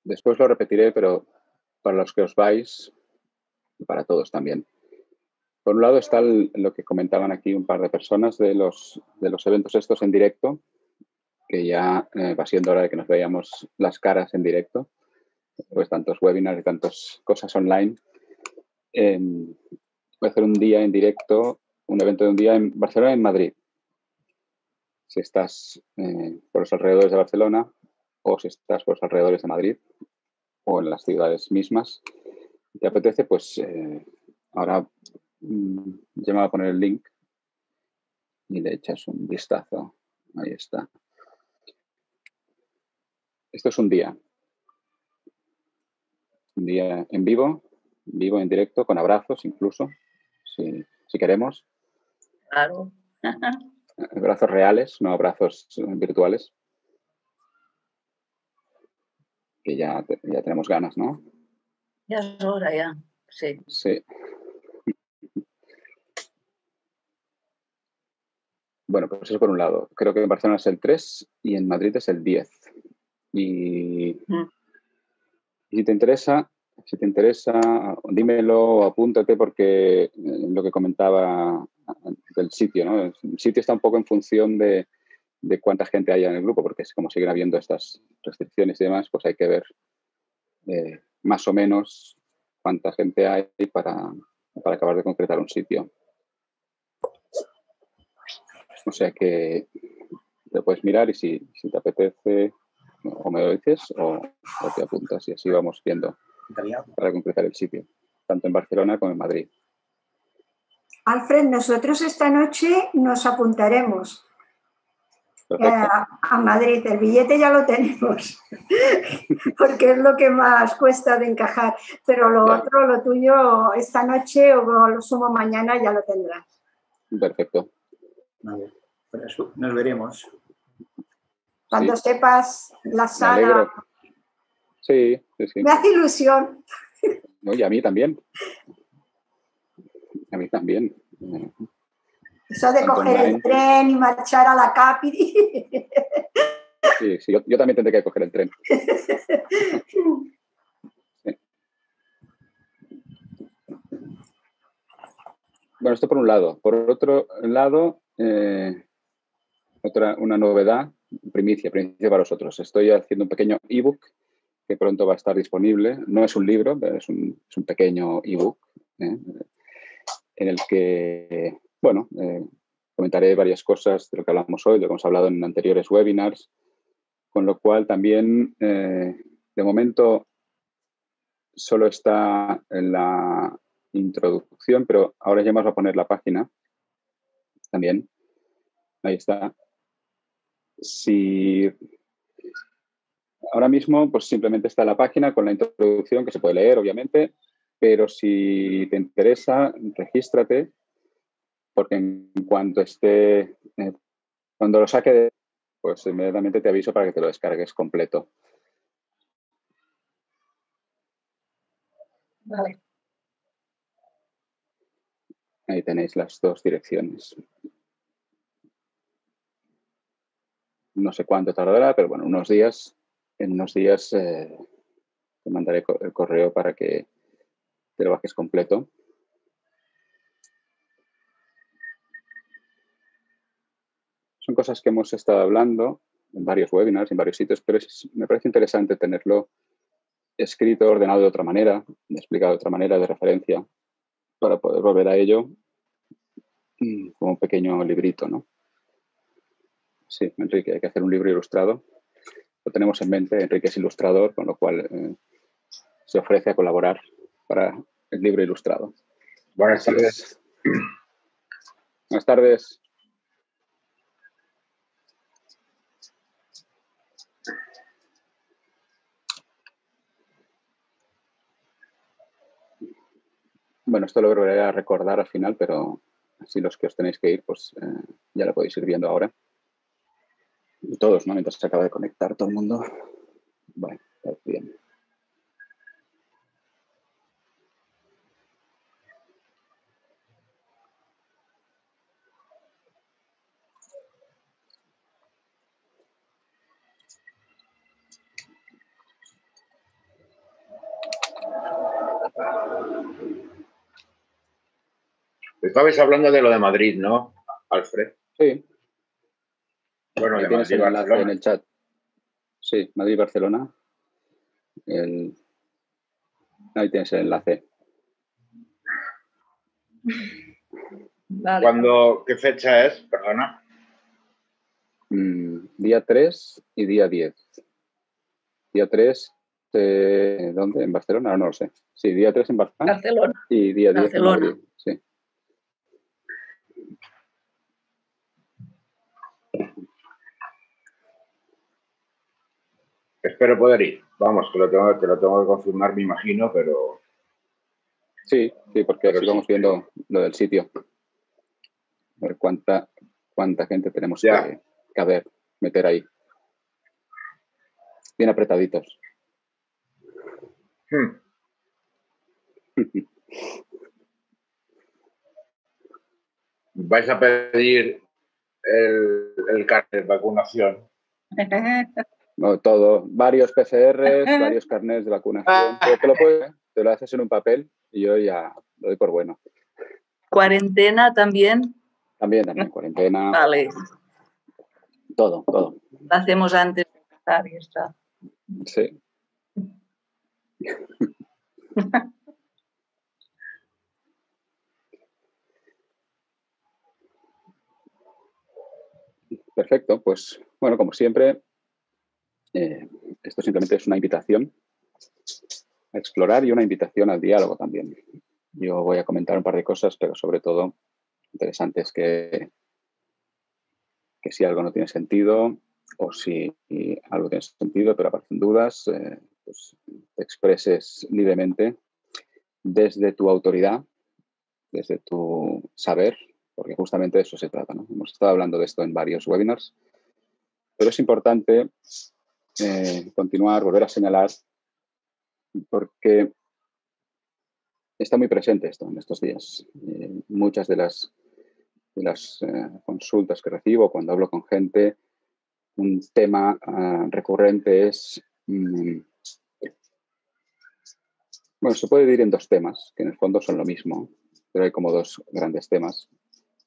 Después lo repetiré, pero para los que os vais y para todos también. Por un lado está lo que comentaban aquí un par de personas de los eventos estos en directo, que ya va siendo hora de que nos veamos las caras en directo, pues tantos webinars y tantas cosas online. Voy a hacer un día en directo, un evento de un día en Barcelona y en Madrid. Si estás por los alrededores de Barcelona o si estás por los alrededores de Madrid o en las ciudades mismas, te apetece, pues ahora ya me voy a poner el link y le echas un vistazo. Ahí está. Esto es un día en vivo, en directo, con abrazos incluso, si queremos. Claro. Abrazos reales, no abrazos virtuales. Que ya tenemos ganas, ¿no? Ya es hora, ya. Sí. Sí. Bueno, pues eso por un lado. Creo que en Barcelona es el 3 y en Madrid es el 10. Y si te interesa, dímelo o apúntate porque lo que comentaba del sitio, ¿no? El sitio está un poco en función de cuánta gente haya en el grupo, porque es como siguen habiendo estas restricciones y demás, pues hay que ver más o menos cuánta gente hay para acabar de concretar un sitio. O sea que lo puedes mirar y si te apetece o me lo dices o te apuntas y así vamos viendo para concretar el sitio, tanto en Barcelona como en Madrid. Alfred, nosotros esta noche nos apuntaremos a Madrid. El billete ya lo tenemos, porque es lo que más cuesta de encajar. Pero lo otro, lo tuyo, esta noche o lo sumo mañana ya lo tendrás. Perfecto. Vale, pues nos veremos. Cuando sepas la sala. Sí. Me hace ilusión. No, y a mí también. A mí también. Eso de coger el tren y marchar a la Capri. Sí, yo también tendré que coger el tren. Sí. Bueno, esto por un lado. Por otro lado, una novedad, primicia para vosotros. Estoy haciendo un pequeño ebook que pronto va a estar disponible. No es un libro, es un pequeño ebook en el que, bueno, comentaré varias cosas de lo que hablamos hoy, de lo que hemos hablado en anteriores webinars, con lo cual también, de momento, solo está en la introducción, pero ahora ya vamos a poner la página también. Ahí está. Si ahora mismo, pues simplemente está la página con la introducción que se puede leer, obviamente, pero si te interesa, regístrate, porque en cuanto esté, cuando lo saque, pues inmediatamente te aviso para que te lo descargues completo. Vale. Ahí tenéis las dos direcciones. No sé cuánto tardará, pero bueno, en unos días te mandaré el correo para que te lo bajes completo. Son cosas que hemos estado hablando en varios webinars, en varios sitios, pero me parece interesante tenerlo escrito, ordenado de otra manera, explicado de otra manera, de referencia, para poder volver a ello como un pequeño librito, ¿no? Sí, Enrique, hay que hacer un libro ilustrado. Lo tenemos en mente, Enrique es ilustrador, con lo cual se ofrece a colaborar para el libro ilustrado. Buenas tardes. Buenas tardes. Bueno, esto lo volveré a recordar al final, pero así los que os tenéis que ir, pues ya lo podéis ir viendo ahora. Y todos, ¿no? Mientras se acaba de conectar todo el mundo. Bueno, bien. Estabais hablando de lo de Madrid, ¿no, Alfred? Sí, Bueno, ahí de tienes Madrid, el enlace en Barcelona. el chat. Sí, Madrid-Barcelona. Ahí tienes el enlace. Vale. ¿Qué fecha es? Perdona. Día 3 y día 10. Día 3, ¿dónde? ¿En Barcelona? No lo sé. Sí, día 3 en Barcelona Barcelona. y día 10 en Barcelona. Madrid. Sí. Espero poder ir. Vamos, que te lo tengo que confirmar, me imagino, pero... Sí, porque Pero así sí. vamos viendo lo del sitio. A ver cuánta gente tenemos Ya. que meter ahí. Bien apretaditos. ¿Vais a pedir el carnet de vacunación? No, todo. Varios PCRs, varios carnets de vacunación. Pero te lo haces en un papel y yo ya lo doy por bueno. Cuarentena también. También, cuarentena. Vale. Todo. Lo hacemos antes de empezar y está. Sí. Perfecto, pues bueno, como siempre, esto simplemente es una invitación a explorar y una invitación al diálogo también. Yo voy a comentar un par de cosas, pero sobre todo interesante es que si algo no tiene sentido o si algo tiene sentido pero aparecen dudas, pues te expreses libremente desde tu autoridad, desde tu saber, porque justamente de eso se trata, ¿no? Hemos estado hablando de esto en varios webinars, pero es importante continuar, volver a señalar, porque está muy presente esto en estos días. Muchas de las consultas que recibo cuando hablo con gente, un tema recurrente es, bueno, se puede dividir en dos temas, que en el fondo son lo mismo, pero hay como dos grandes temas,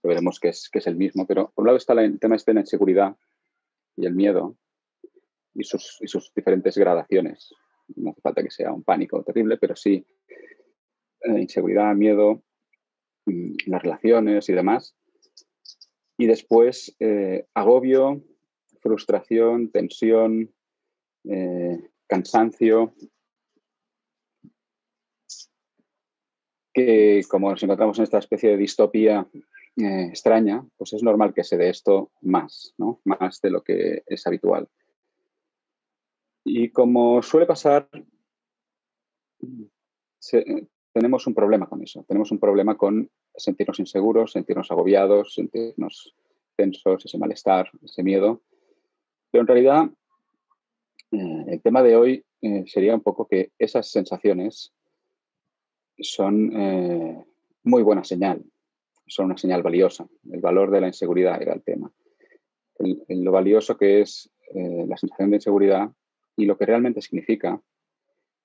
que veremos que es el mismo, pero por un lado está el tema de la inseguridad y el miedo y sus diferentes gradaciones. No hace falta que sea un pánico terrible, pero sí inseguridad, miedo, las relaciones y demás. Y después agobio, frustración, tensión, cansancio, que como nos encontramos en esta especie de distopía extraña, pues es normal que se dé esto más, ¿no? Más de lo que es habitual. Y como suele pasar, tenemos un problema con eso. Tenemos un problema con sentirnos inseguros, sentirnos agobiados, sentirnos tensos, ese malestar, ese miedo. Pero en realidad, el tema de hoy sería un poco que esas sensaciones son muy buena señal, son una señal valiosa. El valor de la inseguridad era el tema. Lo valioso que es la sensación de inseguridad y lo que realmente significa.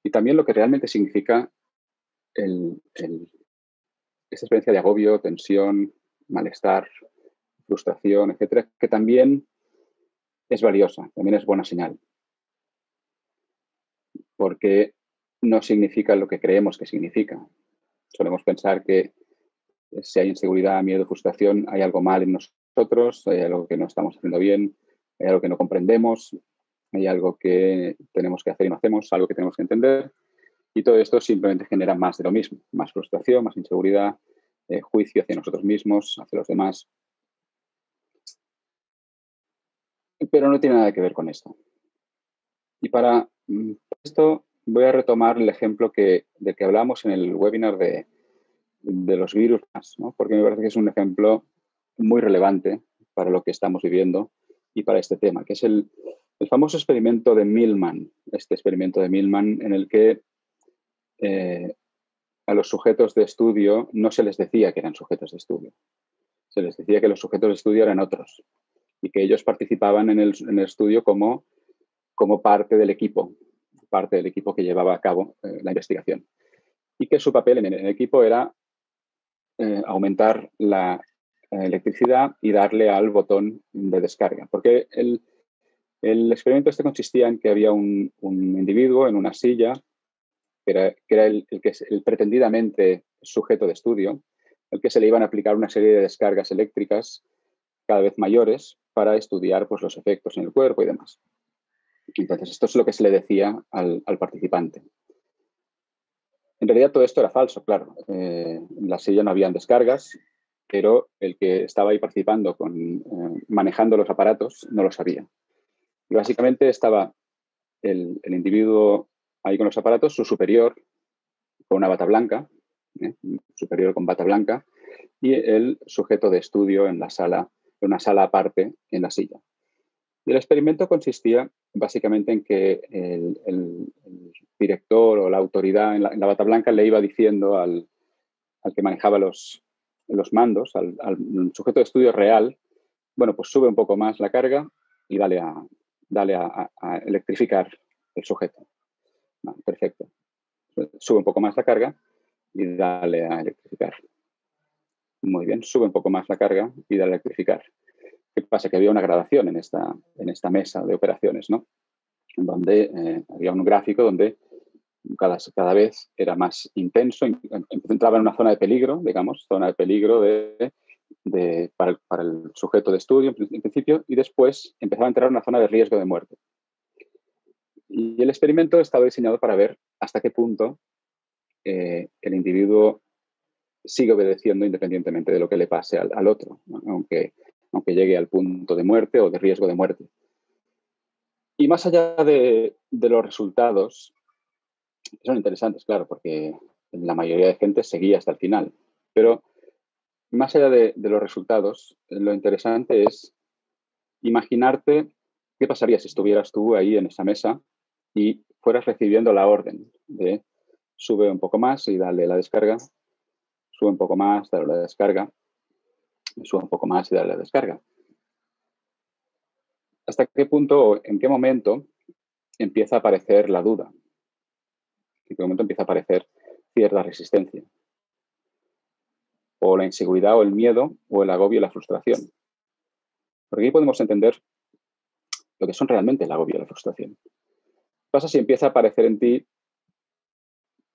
Y también lo que realmente significa esta experiencia de agobio, tensión, malestar, frustración, etcétera, que también es valiosa, también es buena señal. Porque no significa lo que creemos que significa. Solemos pensar que si hay inseguridad, miedo, frustración, hay algo mal en nosotros, hay algo que no estamos haciendo bien, hay algo que no comprendemos, hay algo que tenemos que hacer y no hacemos, algo que tenemos que entender. Y todo esto simplemente genera más de lo mismo, más frustración, más inseguridad, juicio hacia nosotros mismos, hacia los demás. Pero no tiene nada que ver con esto. Y para esto voy a retomar el ejemplo del que hablamos en el webinar de los virus, ¿no? Porque me parece que es un ejemplo muy relevante para lo que estamos viviendo y para este tema, que es el famoso experimento de Millman, este experimento de Millman en el que a los sujetos de estudio no se les decía que eran sujetos de estudio, se les decía que los sujetos de estudio eran otros y que ellos participaban en el estudio como parte del equipo que llevaba a cabo la investigación y que su papel en el equipo era aumentar la electricidad y darle al botón de descarga. Porque el experimento este consistía en que había un individuo en una silla que era el pretendidamente sujeto de estudio, al que se le iban a aplicar una serie de descargas eléctricas cada vez mayores para estudiar pues, los efectos en el cuerpo y demás. Entonces, esto es lo que se le decía al participante. En realidad todo esto era falso, claro. En la silla no habían descargas, pero el que estaba ahí participando manejando los aparatos no lo sabía. Y básicamente estaba el individuo ahí con los aparatos, su superior con una bata blanca, superior con bata blanca, y el sujeto de estudio en una sala aparte en la silla. Y el experimento consistía básicamente en que el director o la autoridad en la bata blanca le iba diciendo al que manejaba los mandos, al sujeto de estudio real, bueno, pues sube un poco más la carga y dale a electrificar el sujeto. Perfecto. Sube un poco más la carga y dale a electrificar. Muy bien, sube un poco más la carga y dale a electrificar. ¿Qué pasa? Que había una gradación en esta mesa de operaciones, ¿no? Donde había un gráfico donde cada vez era más intenso, entraba en una zona de peligro, digamos, zona de peligro para el sujeto de estudio en principio, y después empezaba a entrar en una zona de riesgo de muerte. Y el experimento estaba diseñado para ver hasta qué punto el individuo sigue obedeciendo independientemente de lo que le pase al otro, ¿no? aunque llegue al punto de muerte o de riesgo de muerte. Y más allá de los resultados, son interesantes, claro, porque la mayoría de gente seguía hasta el final. Pero más allá de los resultados, lo interesante es imaginarte qué pasaría si estuvieras tú ahí en esa mesa y fueras recibiendo la orden de sube un poco más y dale la descarga, sube un poco más, dale la descarga, sube un poco más y dale la descarga. ¿Hasta qué punto o en qué momento empieza a aparecer la duda? ¿En qué momento empieza a aparecer cierta resistencia? O la inseguridad o el miedo o el agobio y la frustración. Porque ahí podemos entender lo que son realmente el agobio y la frustración. ¿Qué pasa si empieza a aparecer en ti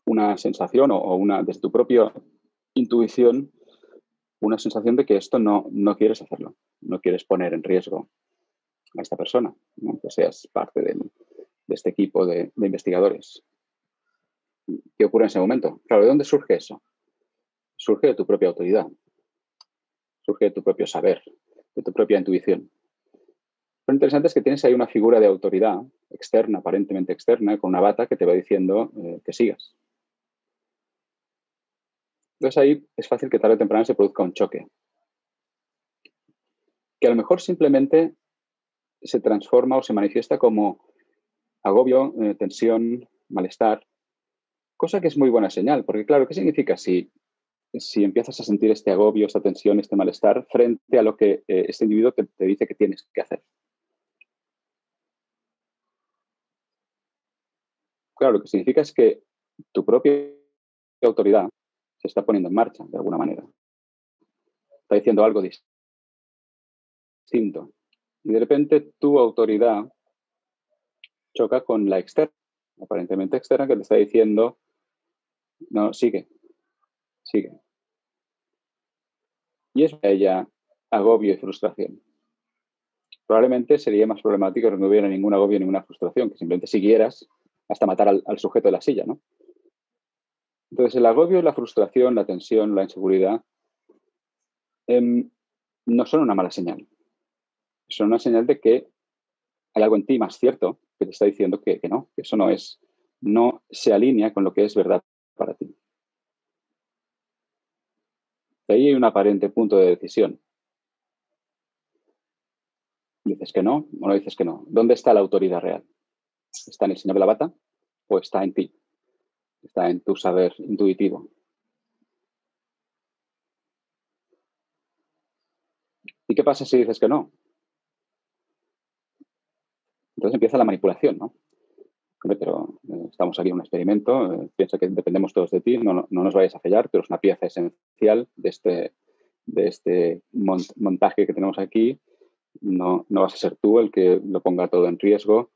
una sensación o desde tu propia intuición, una sensación de que esto no quieres hacerlo, no quieres poner en riesgo a esta persona, ¿no? Que seas parte de este equipo de investigadores? ¿Qué ocurre en ese momento? Claro, ¿de dónde surge eso? Surge de tu propia autoridad, surge de tu propio saber, de tu propia intuición. Lo interesante es que tienes ahí una figura de autoridad externa, aparentemente externa, con una bata que te va diciendo que sigas. Entonces ahí es fácil que tarde o temprano se produzca un choque, que a lo mejor simplemente se transforma o se manifiesta como agobio, tensión, malestar, cosa que es muy buena señal, porque claro, ¿qué significa si empiezas a sentir este agobio, esta tensión, este malestar frente a lo que este individuo te dice que tienes que hacer? Claro, lo que significa es que tu propia autoridad se está poniendo en marcha de alguna manera. Está diciendo algo distinto. Y de repente tu autoridad choca con la externa, aparentemente externa, que te está diciendo, no, sigue. Y es para ella agobio y frustración. Probablemente sería más problemático que no hubiera ningún agobio, ninguna frustración, que simplemente siguieras hasta matar al sujeto de la silla, ¿no? Entonces, el agobio, la frustración, la tensión, la inseguridad no son una mala señal. Son una señal de que hay algo en ti más cierto que te está diciendo que no, que eso no se alinea con lo que es verdad para ti. De ahí hay un aparente punto de decisión. ¿Dices que no o no dices que no? ¿Dónde está la autoridad real? ¿Está en el señor de la bata o está en ti? Está en tu saber intuitivo. ¿Y qué pasa si dices que no? Entonces empieza la manipulación, ¿no? Hombre, pero estamos aquí en un experimento, piensa que dependemos todos de ti, no nos vayas a fallar, pero es una pieza esencial de este montaje que tenemos aquí. No vas a ser tú el que lo ponga todo en riesgo,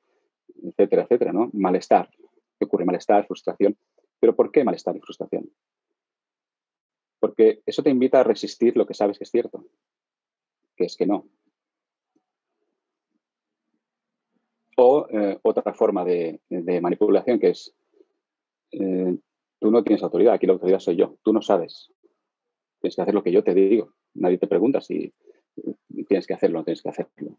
etcétera, etcétera, ¿no? Malestar. ¿Qué ocurre? Malestar, frustración. ¿Pero por qué malestar y frustración? Porque eso te invita a resistir lo que sabes que es cierto, que es que no. O otra forma de manipulación que es, tú no tienes autoridad, aquí la autoridad soy yo, tú no sabes. Tienes que hacer lo que yo te digo. Nadie te pregunta si tienes que hacerlo o no tienes que hacerlo.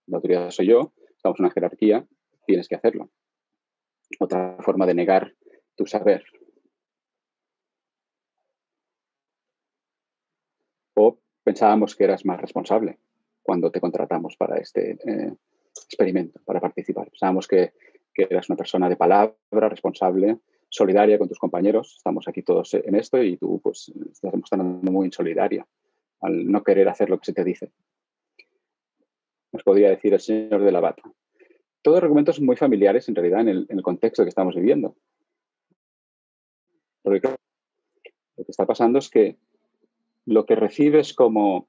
La autoridad soy yo, estamos en una jerarquía, tienes que hacerlo. Otra forma de negar tu saber. O pensábamos que eras más responsable cuando te contratamos para este experimento, para participar. Pensábamos que eras una persona de palabra, responsable, solidaria con tus compañeros. Estamos aquí todos en esto y tú pues estás demostrando muy insolidaria al no querer hacer lo que se te dice. Nos podría decir el señor de la bata. Todos argumentos muy familiares en realidad en el contexto que estamos viviendo. Porque claro, lo que está pasando es que lo que recibes como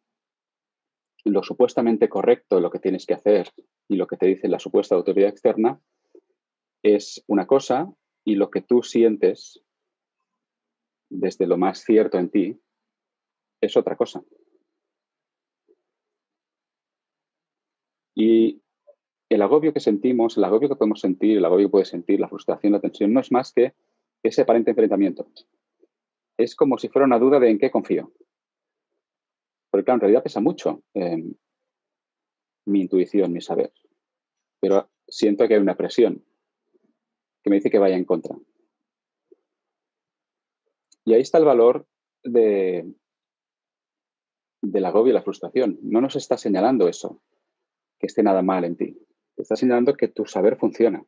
lo supuestamente correcto, lo que tienes que hacer y lo que te dice la supuesta autoridad externa es una cosa y lo que tú sientes desde lo más cierto en ti es otra cosa. Y el agobio que sentimos, el agobio que podemos sentir, el agobio que puedes sentir, la frustración, la tensión, no es más que ese aparente enfrentamiento. Es como si fuera una duda de en qué confío. Porque claro, en realidad pesa mucho mi intuición, mi saber. Pero siento que hay una presión que me dice que vaya en contra. Y ahí está el valor del agobio y la frustración. No nos está señalando eso, que esté nada mal en ti. Te está señalando que tu saber funciona,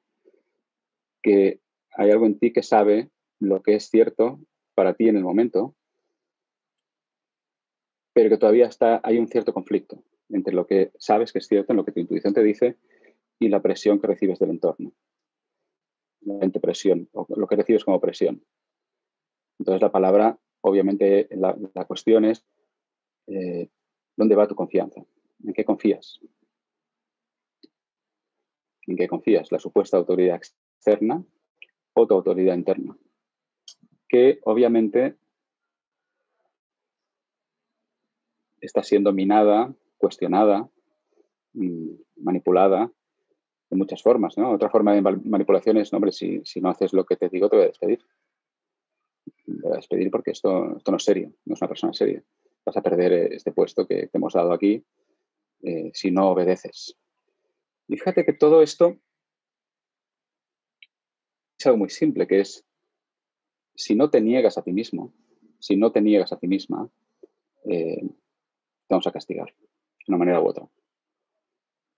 que hay algo en ti que sabe lo que es cierto para ti en el momento, pero que todavía hay un cierto conflicto entre lo que sabes que es cierto, en lo que tu intuición te dice, y la presión que recibes del entorno. La presión, o lo que recibes como presión. Entonces la palabra, obviamente, la cuestión es ¿dónde va tu confianza? ¿En qué confías? ¿En qué confías? ¿La supuesta autoridad externa o tu autoridad interna? Que obviamente está siendo minada, cuestionada, manipulada de muchas formas, ¿no? Otra forma de manipulación es, no, hombre, si no haces lo que te digo, te voy a despedir. Te voy a despedir porque esto no es serio, no es una persona seria. Vas a perder este puesto que te hemos dado aquí si no obedeces. Y fíjate que todo esto es algo muy simple, que es, si no te niegas a ti mismo, si no te niegas a ti misma, te vamos a castigar de una manera u otra.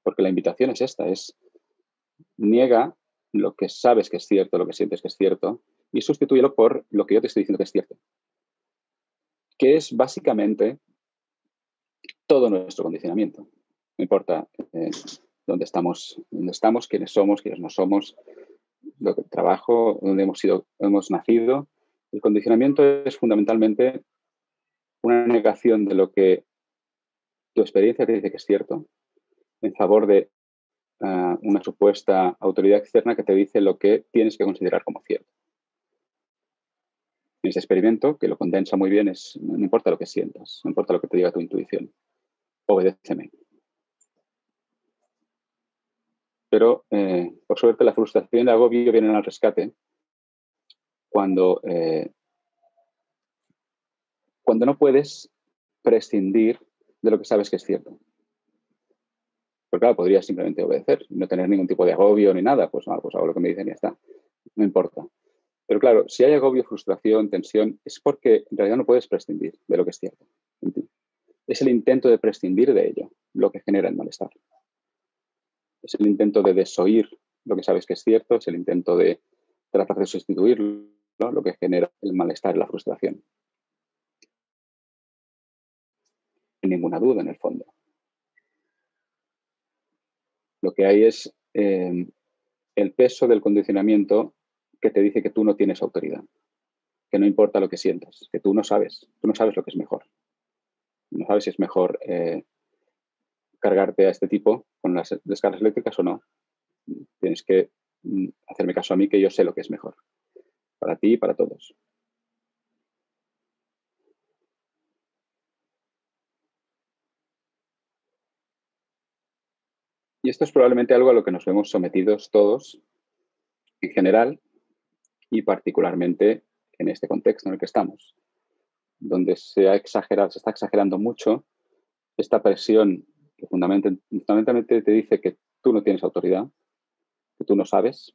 Porque la invitación es esta, es niega lo que sabes que es cierto, lo que sientes que es cierto, y sustitúyelo por lo que yo te estoy diciendo que es cierto. Que es básicamente todo nuestro condicionamiento. No importa dónde estamos, quiénes no somos, lo que trabajo, dónde hemos nacido. El condicionamiento es fundamentalmente una negación de lo que tu experiencia te dice que es cierto en favor de una supuesta autoridad externa que te dice lo que tienes que considerar como cierto. En este experimento, que lo condensa muy bien, es no importa lo que sientas, no importa lo que te diga tu intuición, obedéceme. Pero, por suerte, la frustración y el agobio vienen al rescate cuando no puedes prescindir de lo que sabes que es cierto. Porque claro, podrías simplemente obedecer, no tener ningún tipo de agobio ni nada, pues nada, pues hago lo que me dicen y ya está, no importa. Pero claro, si hay agobio, frustración, tensión, es porque en realidad no puedes prescindir de lo que es cierto en ti. Es el intento de prescindir de ello lo que genera el malestar. Es el intento de desoír lo que sabes que es cierto, es el intento de tratar de sustituirlo, ¿no? Lo que genera el malestar y la frustración. Sin ninguna duda, en el fondo. Lo que hay es, en el peso del condicionamiento que te dice que tú no tienes autoridad, que no importa lo que sientas, que tú no sabes lo que es mejor. No sabes si es mejor cargarte a este tipo con las descargas eléctricas o no. Tienes que hacerme caso a mí, que yo sé lo que es mejor para ti y para todos. Y esto es probablemente algo a lo que nos vemos sometidos todos en general y particularmente en este contexto en el que estamos, donde se está exagerando mucho esta presión que fundamentalmente te dice que tú no tienes autoridad, que tú no sabes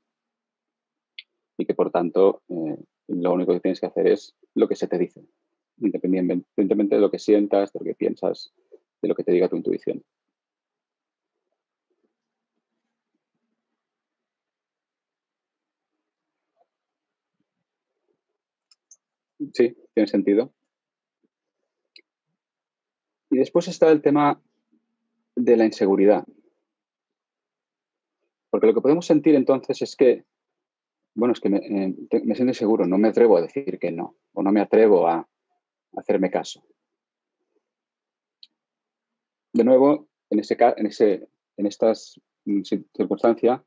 y que por tanto lo único que tienes que hacer es lo que se te dice, independientemente de lo que sientas, de lo que piensas, de lo que te diga tu intuición. Sí, tiene sentido. Y después está el tema de la inseguridad. Porque lo que podemos sentir entonces es que, bueno, es que me siento inseguro, no me atrevo a decir que no, o no me atrevo a hacerme caso. De nuevo, en estas circunstancias,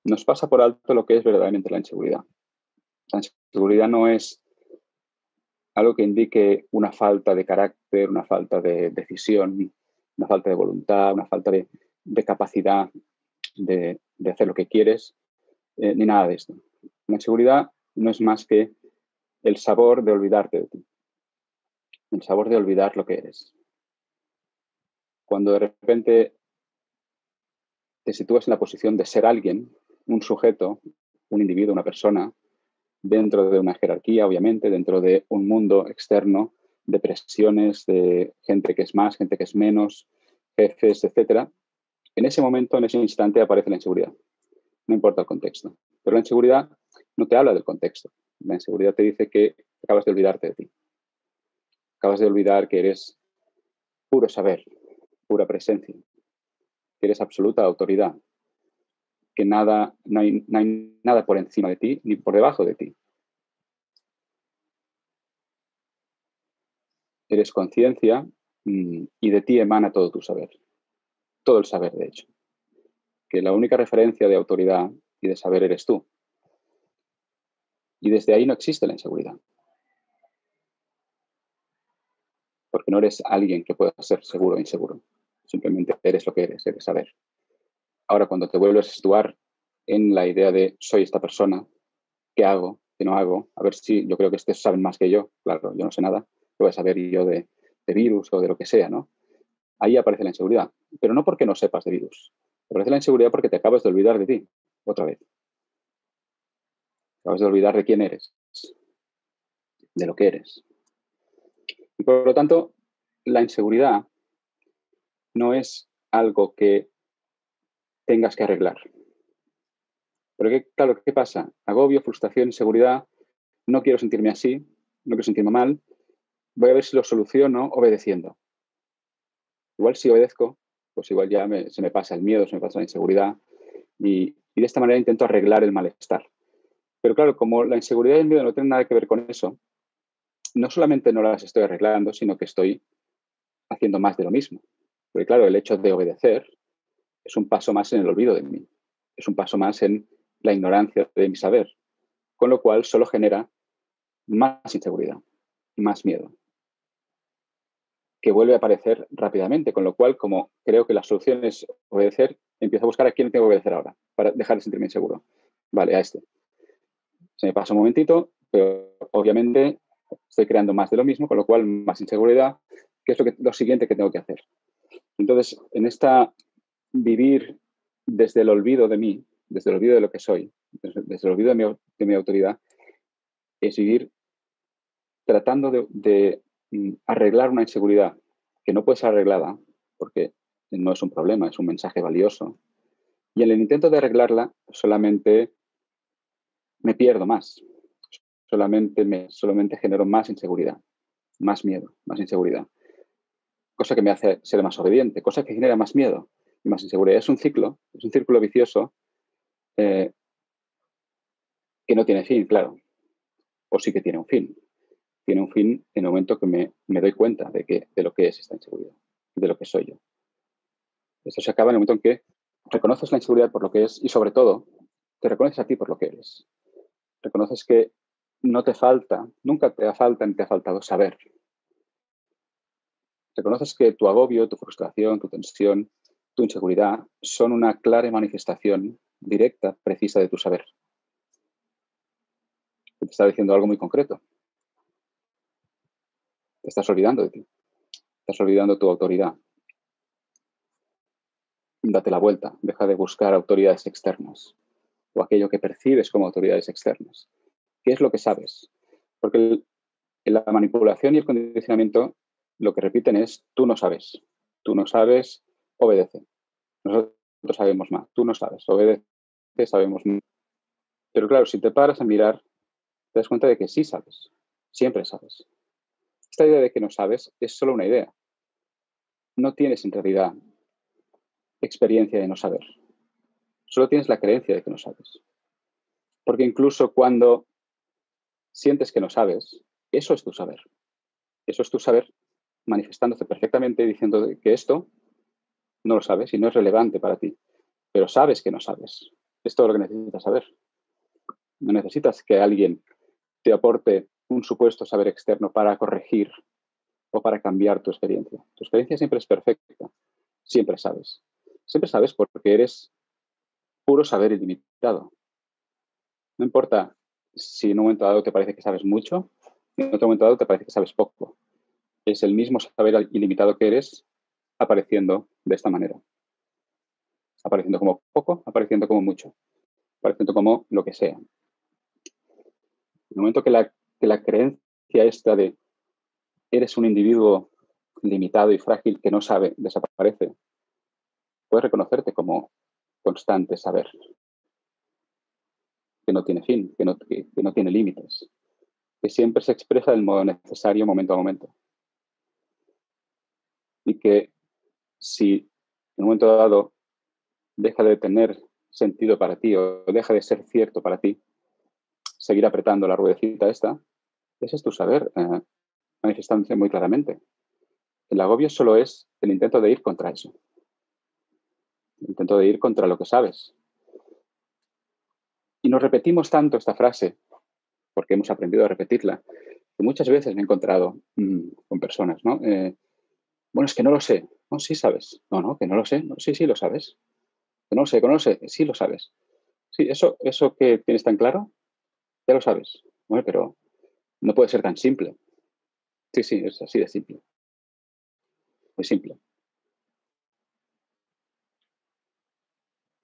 nos pasa por alto lo que es verdaderamente la inseguridad. La inseguridad no es algo que indique una falta de carácter, una falta de decisión, una falta de voluntad, una falta de capacidad de hacer lo que quieres, ni nada de esto. La inseguridad no es más que el sabor de olvidarte de ti, el sabor de olvidar lo que eres. Cuando de repente te sitúas en la posición de ser alguien, un sujeto, un individuo, una persona, dentro de una jerarquía, obviamente, dentro de un mundo externo de presiones, de gente que es más, gente que es menos, jefes, etc. En ese momento, en ese instante, aparece la inseguridad. No importa el contexto. Pero la inseguridad no te habla del contexto. La inseguridad te dice que acabas de olvidarte de ti. Acabas de olvidar que eres puro saber, pura presencia, que eres absoluta autoridad, que no hay nada por encima de ti ni por debajo de ti. Eres conciencia y de ti emana todo tu saber. Todo el saber, de hecho. Que la única referencia de autoridad y de saber eres tú. Y desde ahí no existe la inseguridad. Porque no eres alguien que pueda ser seguro o inseguro. Simplemente eres lo que eres saber. Ahora, cuando te vuelves a situar en la idea de soy esta persona, ¿qué hago? ¿Qué no hago? A ver si yo creo que estos saben más que yo. Claro, yo no sé nada. ¿Qué voy a saber yo de virus o de lo que sea, no? Ahí aparece la inseguridad. Pero no porque no sepas de virus. Aparece la inseguridad porque te acabas de olvidar de ti, otra vez. Acabas de olvidar de quién eres, de lo que eres. Y por lo tanto, la inseguridad no es algo que tengas que arreglar. Pero claro, ¿qué pasa? Agobio, frustración, inseguridad, no quiero sentirme así, no quiero sentirme mal, voy a ver si lo soluciono obedeciendo. Igual si obedezco, pues igual ya se me pasa el miedo, se me pasa la inseguridad y de esta manera intento arreglar el malestar. Pero claro, como la inseguridad y el miedo no tienen nada que ver con eso, no solamente no las estoy arreglando, sino que estoy haciendo más de lo mismo. Porque claro, el hecho de obedecer es un paso más en el olvido de mí. Es un paso más en la ignorancia de mi saber. Con lo cual solo genera más inseguridad, más miedo, que vuelve a aparecer rápidamente. Con lo cual, como creo que la solución es obedecer, empiezo a buscar a quién tengo que obedecer ahora para dejar de sentirme inseguro. Vale, a este. Se me pasa un momentito, pero obviamente estoy creando más de lo mismo, con lo cual más inseguridad, que es lo siguiente que tengo que hacer. Entonces, en esta vivir desde el olvido de mí, desde el olvido de lo que soy, desde el olvido de mi autoridad, es vivir tratando de arreglar una inseguridad que no puede ser arreglada, porque no es un problema, es un mensaje valioso. Y en el intento de arreglarla, solamente me pierdo más. Solamente genero más inseguridad, más miedo, más inseguridad. Cosa que me hace ser más obediente, cosa que genera más miedo y más inseguridad. Es un círculo vicioso que no tiene fin, claro, o sí que tiene un fin. Tiene un fin en el momento que me doy cuenta de lo que es esta inseguridad, de lo que soy yo. Esto se acaba en el momento en que reconoces la inseguridad por lo que es y, sobre todo, te reconoces a ti por lo que eres. Reconoces que no te falta, nunca te falta ni te ha faltado saber. Reconoces que tu agobio, tu frustración, tu tensión, tu inseguridad son una clara manifestación directa, precisa de tu saber. Te está diciendo algo muy concreto. Te estás olvidando de ti. Estás olvidando tu autoridad. Date la vuelta. Deja de buscar autoridades externas o aquello que percibes como autoridades externas. ¿Qué es lo que sabes? Porque la manipulación y el condicionamiento lo que repiten es tú no sabes. Tú no sabes, obedece. Nosotros sabemos más. Tú no sabes, obedece, sabemos más. Pero claro, si te paras a mirar, te das cuenta de que sí sabes. Siempre sabes. Esta idea de que no sabes es solo una idea. No tienes en realidad experiencia de no saber. Solo tienes la creencia de que no sabes. Porque incluso cuando sientes que no sabes, eso es tu saber. Eso es tu saber manifestándose perfectamente y diciendo que esto no lo sabes y no es relevante para ti. Pero sabes que no sabes. Es todo lo que necesitas saber. No necesitas que alguien te aporte un supuesto saber externo para corregir o para cambiar tu experiencia. Tu experiencia siempre es perfecta. Siempre sabes. Siempre sabes porque eres puro saber ilimitado. No importa si en un momento dado te parece que sabes mucho, en otro momento dado te parece que sabes poco. Es el mismo saber ilimitado que eres apareciendo de esta manera. Apareciendo como poco, apareciendo como mucho, apareciendo como lo que sea. En el momento que la creencia esta de eres un individuo limitado y frágil que no sabe, desaparece, puedes reconocerte como constante saber, que no tiene fin, que no tiene límites, que siempre se expresa del modo necesario momento a momento. Y que si en un momento dado deja de tener sentido para ti o deja de ser cierto para ti, seguir apretando la ruedecita esta, ese es tu saber manifestándose muy claramente. El agobio solo es el intento de ir contra eso. El intento de ir contra lo que sabes. Y nos repetimos tanto esta frase, porque hemos aprendido a repetirla, que muchas veces me he encontrado con personas, ¿no? Bueno, es que no lo sé. No, sí sabes. No, que no lo sé. No, sí, sí lo sabes. Que no lo sé. Sí lo sabes. Sí, eso que tienes tan claro, ya lo sabes. Bueno, pero no puede ser tan simple. Sí, sí, es así de simple. Muy simple.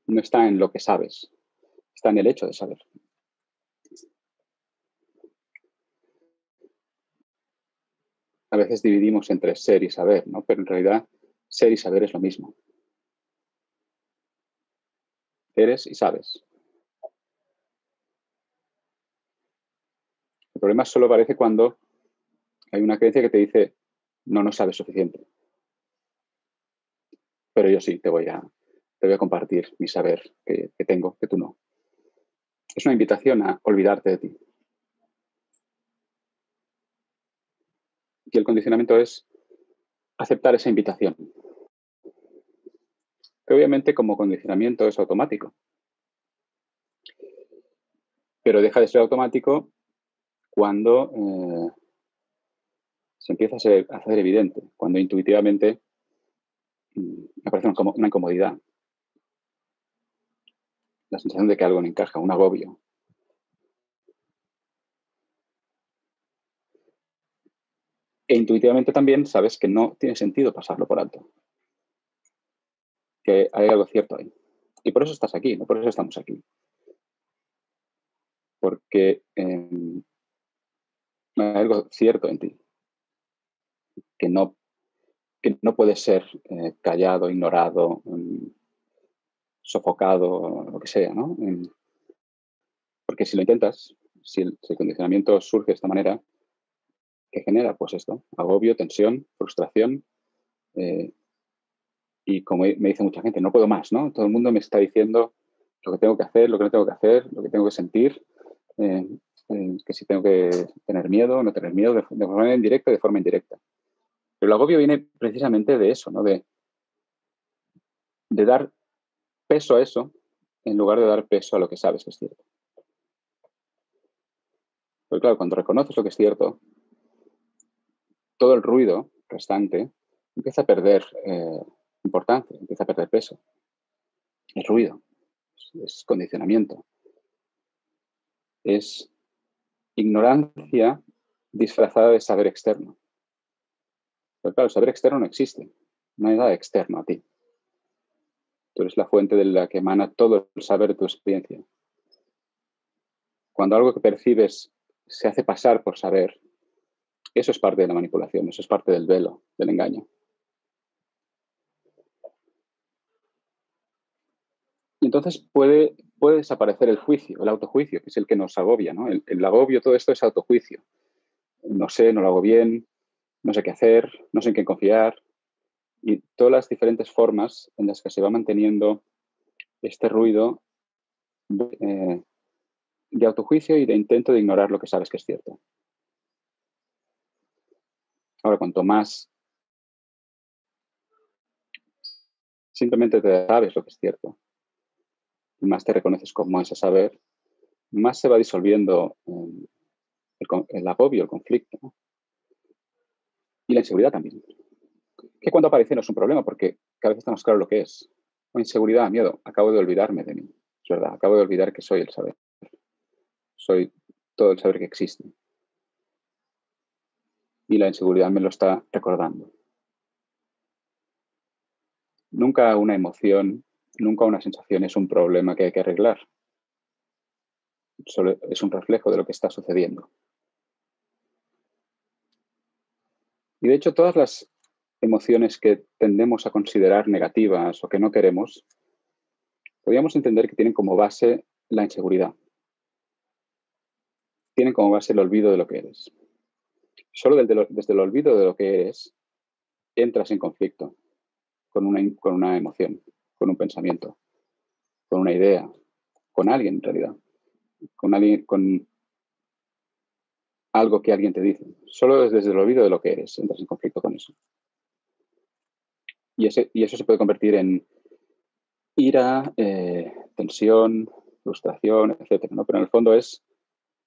No está en lo que sabes. Está en el hecho de saber. A veces dividimos entre ser y saber, ¿no? Pero en realidad ser y saber es lo mismo. Eres y sabes. El problema solo aparece cuando hay una creencia que te dice no sabes suficiente. Pero yo sí, te voy a compartir mi saber que tengo, que tú no. Es una invitación a olvidarte de ti. Y el condicionamiento es aceptar esa invitación. Que obviamente como condicionamiento es automático. Pero deja de ser automático cuando se empieza a hacer evidente, cuando intuitivamente aparece una incomodidad, la sensación de que algo no encaja, un agobio. E intuitivamente también sabes que no tiene sentido pasarlo por alto, que hay algo cierto ahí. Y por eso estás aquí, ¿no? Por eso estamos aquí. Porque hay algo cierto en ti, que no puede ser callado, ignorado, sofocado, lo que sea, ¿no? Porque si lo intentas, si el condicionamiento surge de esta manera, ¿qué genera? Pues esto, agobio, tensión, frustración. Y como me dice mucha gente, no puedo más, ¿no? Todo el mundo me está diciendo lo que tengo que hacer, lo que no tengo que hacer, lo que tengo que sentir, que si tengo que tener miedo, no tener miedo, de forma indirecta, de forma indirecta. Pero el agobio viene precisamente de eso, ¿no? De dar peso a eso en lugar de dar peso a lo que sabes que es cierto. Porque claro, cuando reconoces lo que es cierto, todo el ruido restante empieza a perder importancia, empieza a perder peso. El ruido es condicionamiento. Es ignorancia disfrazada de saber externo. Pero claro, el saber externo no existe. No hay nada externo a ti. Tú eres la fuente de la que emana todo el saber de tu experiencia. Cuando algo que percibes se hace pasar por saber, eso es parte de la manipulación, eso es parte del velo, del engaño. Y entonces puede desaparecer el juicio, el autojuicio, que es el que nos agobia, ¿no? El agobio, todo esto es autojuicio. No sé, no lo hago bien, no sé qué hacer, no sé en quién confiar. Y todas las diferentes formas en las que se va manteniendo este ruido de autojuicio y de intento de ignorar lo que sabes que es cierto. Ahora, cuanto más simplemente te sabes lo que es cierto, y más te reconoces como ese saber, más se va disolviendo el agobio, el conflicto, ¿no? Y la inseguridad también. Que cuando aparece no es un problema, porque cada vez estamos claro lo que es. O inseguridad, miedo. Acabo de olvidarme de mí. Es verdad, acabo de olvidar que soy el saber. Soy todo el saber que existe. Y la inseguridad me lo está recordando. Nunca una emoción, nunca una sensación es un problema que hay que arreglar. Solo es un reflejo de lo que está sucediendo. Y de hecho, todas las emociones que tendemos a considerar negativas o que no queremos, podríamos entender que tienen como base la inseguridad. Tienen como base el olvido de lo que eres. Solo desde el olvido de lo que eres, entras en conflicto con una emoción, con un pensamiento, con una idea, con alguien en realidad, con algo que alguien te dice. Solo desde el olvido de lo que eres, entras en conflicto con eso. Y eso se puede convertir en ira, tensión, frustración, etc., ¿no? Pero en el fondo es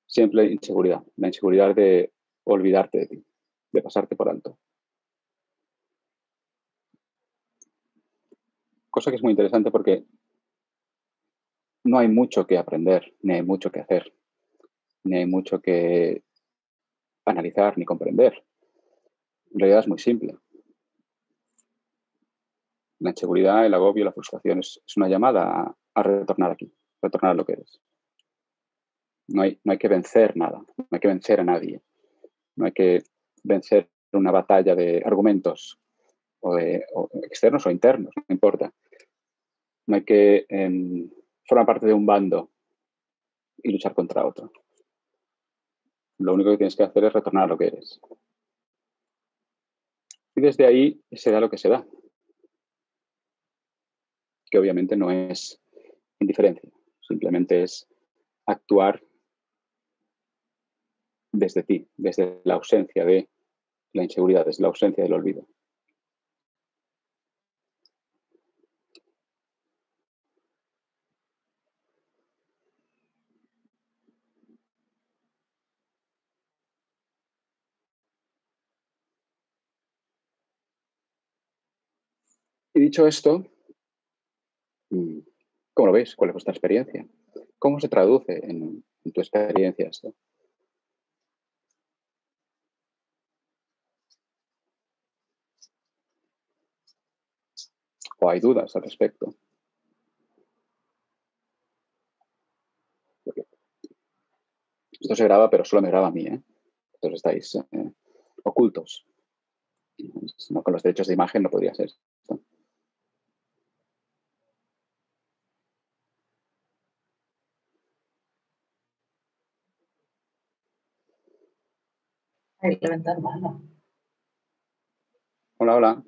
siempre inseguridad, la inseguridad de olvidarte de ti, de pasarte por alto. Cosa que es muy interesante porque no hay mucho que aprender, ni hay mucho que hacer, ni hay mucho que analizar, ni comprender. En realidad es muy simple. La inseguridad, el agobio, la frustración es una llamada a retornar aquí, retornar a lo que eres. No hay que vencer nada, no hay que vencer a nadie, no hay que vencer una batalla de argumentos o externos o internos, no importa. No hay que formar parte de un bando y luchar contra otro. Lo único que tienes que hacer es retornar a lo que eres. Y desde ahí se da lo que se da. Que obviamente no es indiferencia, simplemente es actuar desde ti, desde la ausencia de la inseguridad, desde la ausencia del olvido. Y dicho esto, ¿cómo lo veis? ¿Cuál es vuestra experiencia? ¿Cómo se traduce en tu experiencia esto? ¿O hay dudas al respecto? Porque esto se graba, pero solo me graba a mí, ¿eh? Entonces estáis ocultos. No, con los derechos de imagen no podría ser esto. Hay que levantar mano. Hola, hola.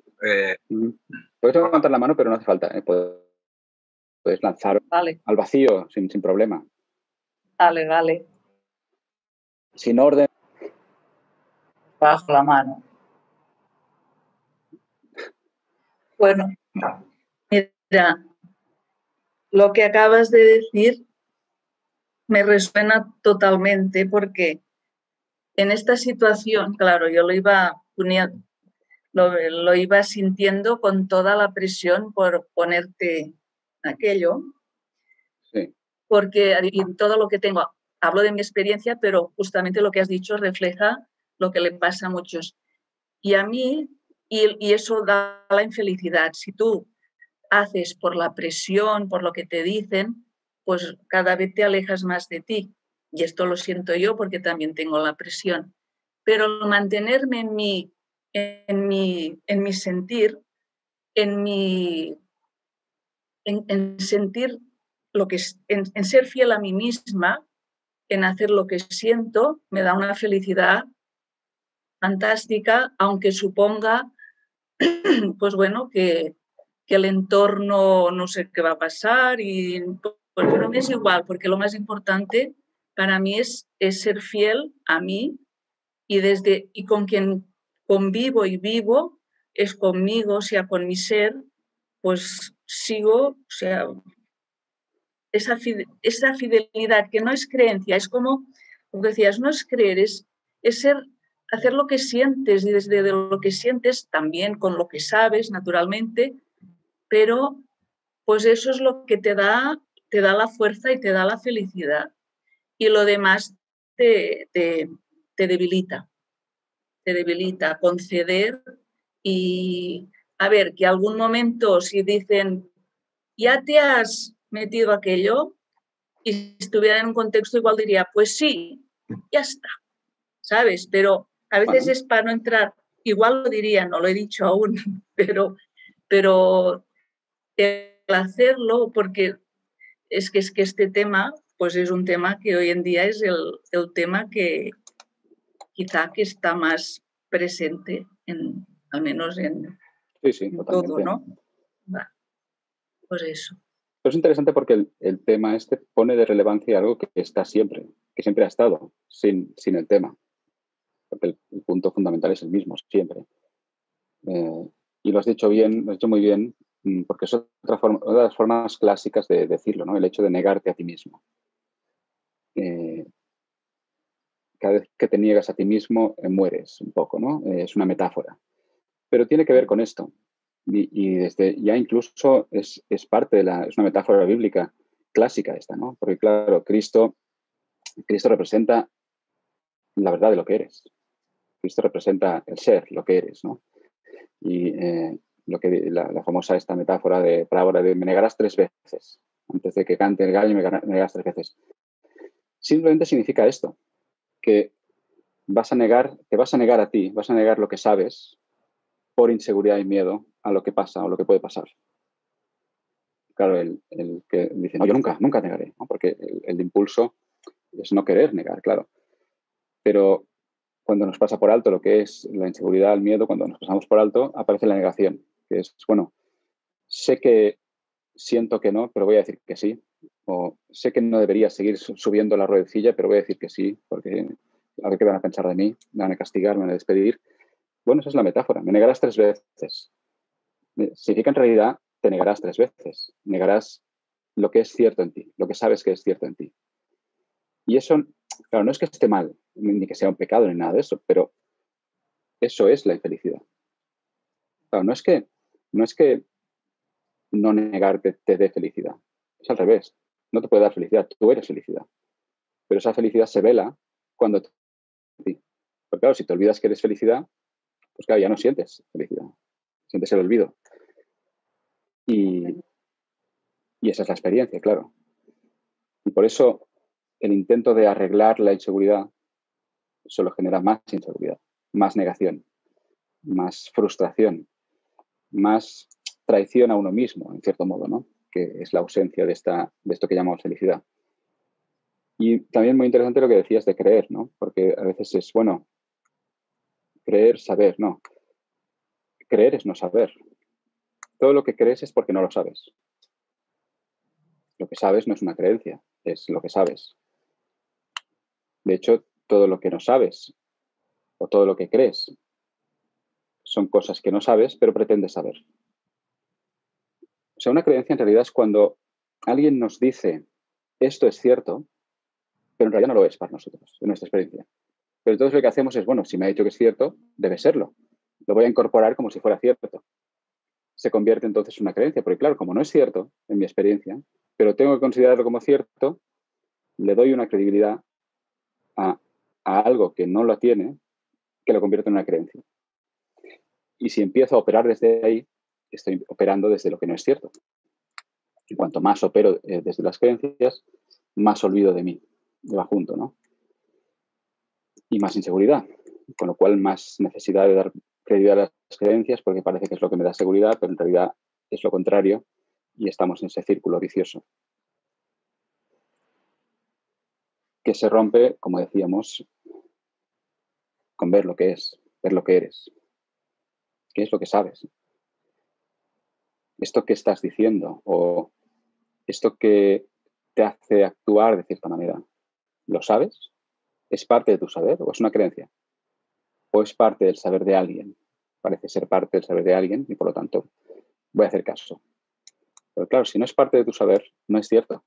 Puedes levantar la mano, pero no hace falta. Puedes puedes lanzar Vale, al vacío sin problema. vale. Sin orden. Bajo la mano. Bueno, mira, lo que acabas de decir me resuena totalmente porque en esta situación, claro, yo lo iba sintiendo con toda la presión por ponerte aquello, Sí. porque y todo lo que tengo, hablo de mi experiencia, pero justamente lo que has dicho refleja lo que le pasa a muchos. Y a mí, y eso da la infelicidad. Si tú haces por la presión, por lo que te dicen, pues cada vez te alejas más de ti. Y esto lo siento yo porque también tengo la presión. Pero mantenerme en mi sentir, en sentir lo que en ser fiel a mí misma, en hacer lo que siento, me da una felicidad fantástica, aunque suponga, pues bueno, que el entorno no sé qué va a pasar, pero me es igual, porque lo más importante para mí es ser fiel a mí y con quien convivo y vivo es conmigo, o sea, con mi ser, pues sigo, o sea, esa fidelidad que no es creencia, es como decías, no es creer, es hacer lo que sientes y desde lo que sientes también con lo que sabes, naturalmente, pero pues eso es lo que te da la fuerza y te da la felicidad. Y lo demás te debilita, conceder y, a ver, que algún momento si dicen, ya te has metido aquello, y si estuviera en un contexto igual diría, pues sí, ya está, ¿sabes? Pero a veces es para no entrar, igual lo diría, no lo he dicho aún, pero el hacerlo, porque es que este tema, pues es un tema que hoy en día es el tema que quizá que está más presente, al menos en todo, ¿no? Va, pues eso. Pero es interesante porque el tema este pone de relevancia algo que está siempre, que siempre ha estado, sin el tema. Porque el punto fundamental es el mismo, siempre. Y lo has dicho bien, lo has dicho muy bien, porque es una de las formas clásicas de decirlo, ¿no? El hecho de negarte a ti mismo. Cada vez que te niegas a ti mismo, mueres un poco, ¿no? Es una metáfora. Pero tiene que ver con esto. Y desde ya incluso es parte es una metáfora bíblica clásica esta, ¿no? Porque claro, Cristo representa la verdad de lo que eres. Cristo representa el ser, lo que eres, ¿no? Y la famosa esta metáfora de parábola de me negarás 3 veces. Antes de que cante el gallo, me negarás 3 veces. Simplemente significa esto, que te vas a negar a ti, vas a negar lo que sabes por inseguridad y miedo a lo que pasa o lo que puede pasar. Claro, el que dice, no, yo nunca negaré, ¿no? Porque el impulso es no querer negar, claro. Pero cuando nos pasa por alto lo que es la inseguridad, el miedo, cuando nos pasamos por alto, aparece la negación, que es, bueno, sé que siento que no, pero voy a decir que sí. O sé que no debería seguir subiendo la ruedecilla, pero voy a decir que sí, porque a ver qué van a pensar de mí, me van a castigar, me van a despedir. Bueno, esa es la metáfora. Me negarás 3 veces. Significa en realidad, te negarás 3 veces. Negarás lo que es cierto en ti, lo que sabes que es cierto en ti. Y eso, claro, no es que esté mal, ni que sea un pecado, ni nada de eso, pero eso es la infelicidad. Claro, no es que no negarte te dé felicidad. Es al revés. No te puede dar felicidad, tú eres felicidad. Pero esa felicidad se vela cuando ti. Porque claro, si te olvidas que eres felicidad, pues claro, ya no sientes felicidad. Sientes el olvido. Y esa es la experiencia, claro. Y por eso el intento de arreglar la inseguridad solo genera más inseguridad, más negación, más frustración, más traición a uno mismo, en cierto modo, ¿no? Que es la ausencia de esto que llamamos felicidad. Y también muy interesante lo que decías de creer, ¿no? Porque a veces es, bueno, creer, saber, no. Creer es no saber. Todo lo que crees es porque no lo sabes. Lo que sabes no es una creencia, es lo que sabes. De hecho, todo lo que no sabes o todo lo que crees son cosas que no sabes, pero pretendes saber. O sea, una creencia en realidad es cuando alguien nos dice esto es cierto, pero en realidad no lo es para nosotros, en nuestra experiencia. Pero entonces lo que hacemos es, bueno, si me ha dicho que es cierto, debe serlo. Lo voy a incorporar como si fuera cierto. Se convierte entonces en una creencia, porque claro, como no es cierto en mi experiencia, pero tengo que considerarlo como cierto, le doy una credibilidad a algo que no lo tiene, que lo convierte en una creencia. Y si empiezo a operar desde ahí, estoy operando desde lo que no es cierto. Y cuanto más opero desde las creencias, más olvido de mí, va junto, ¿no? Y más inseguridad, con lo cual más necesidad de dar credibilidad a las creencias, porque parece que es lo que me da seguridad, pero en realidad es lo contrario y estamos en ese círculo vicioso. Que se rompe, como decíamos, con ver lo que es, ver lo que eres. ¿Qué es lo que sabes? Esto que estás diciendo o esto que te hace actuar de cierta manera, ¿lo sabes? ¿Es parte de tu saber o es una creencia? ¿O es parte del saber de alguien? Parece ser parte del saber de alguien y por lo tanto voy a hacer caso. Pero claro, si no es parte de tu saber, no es cierto.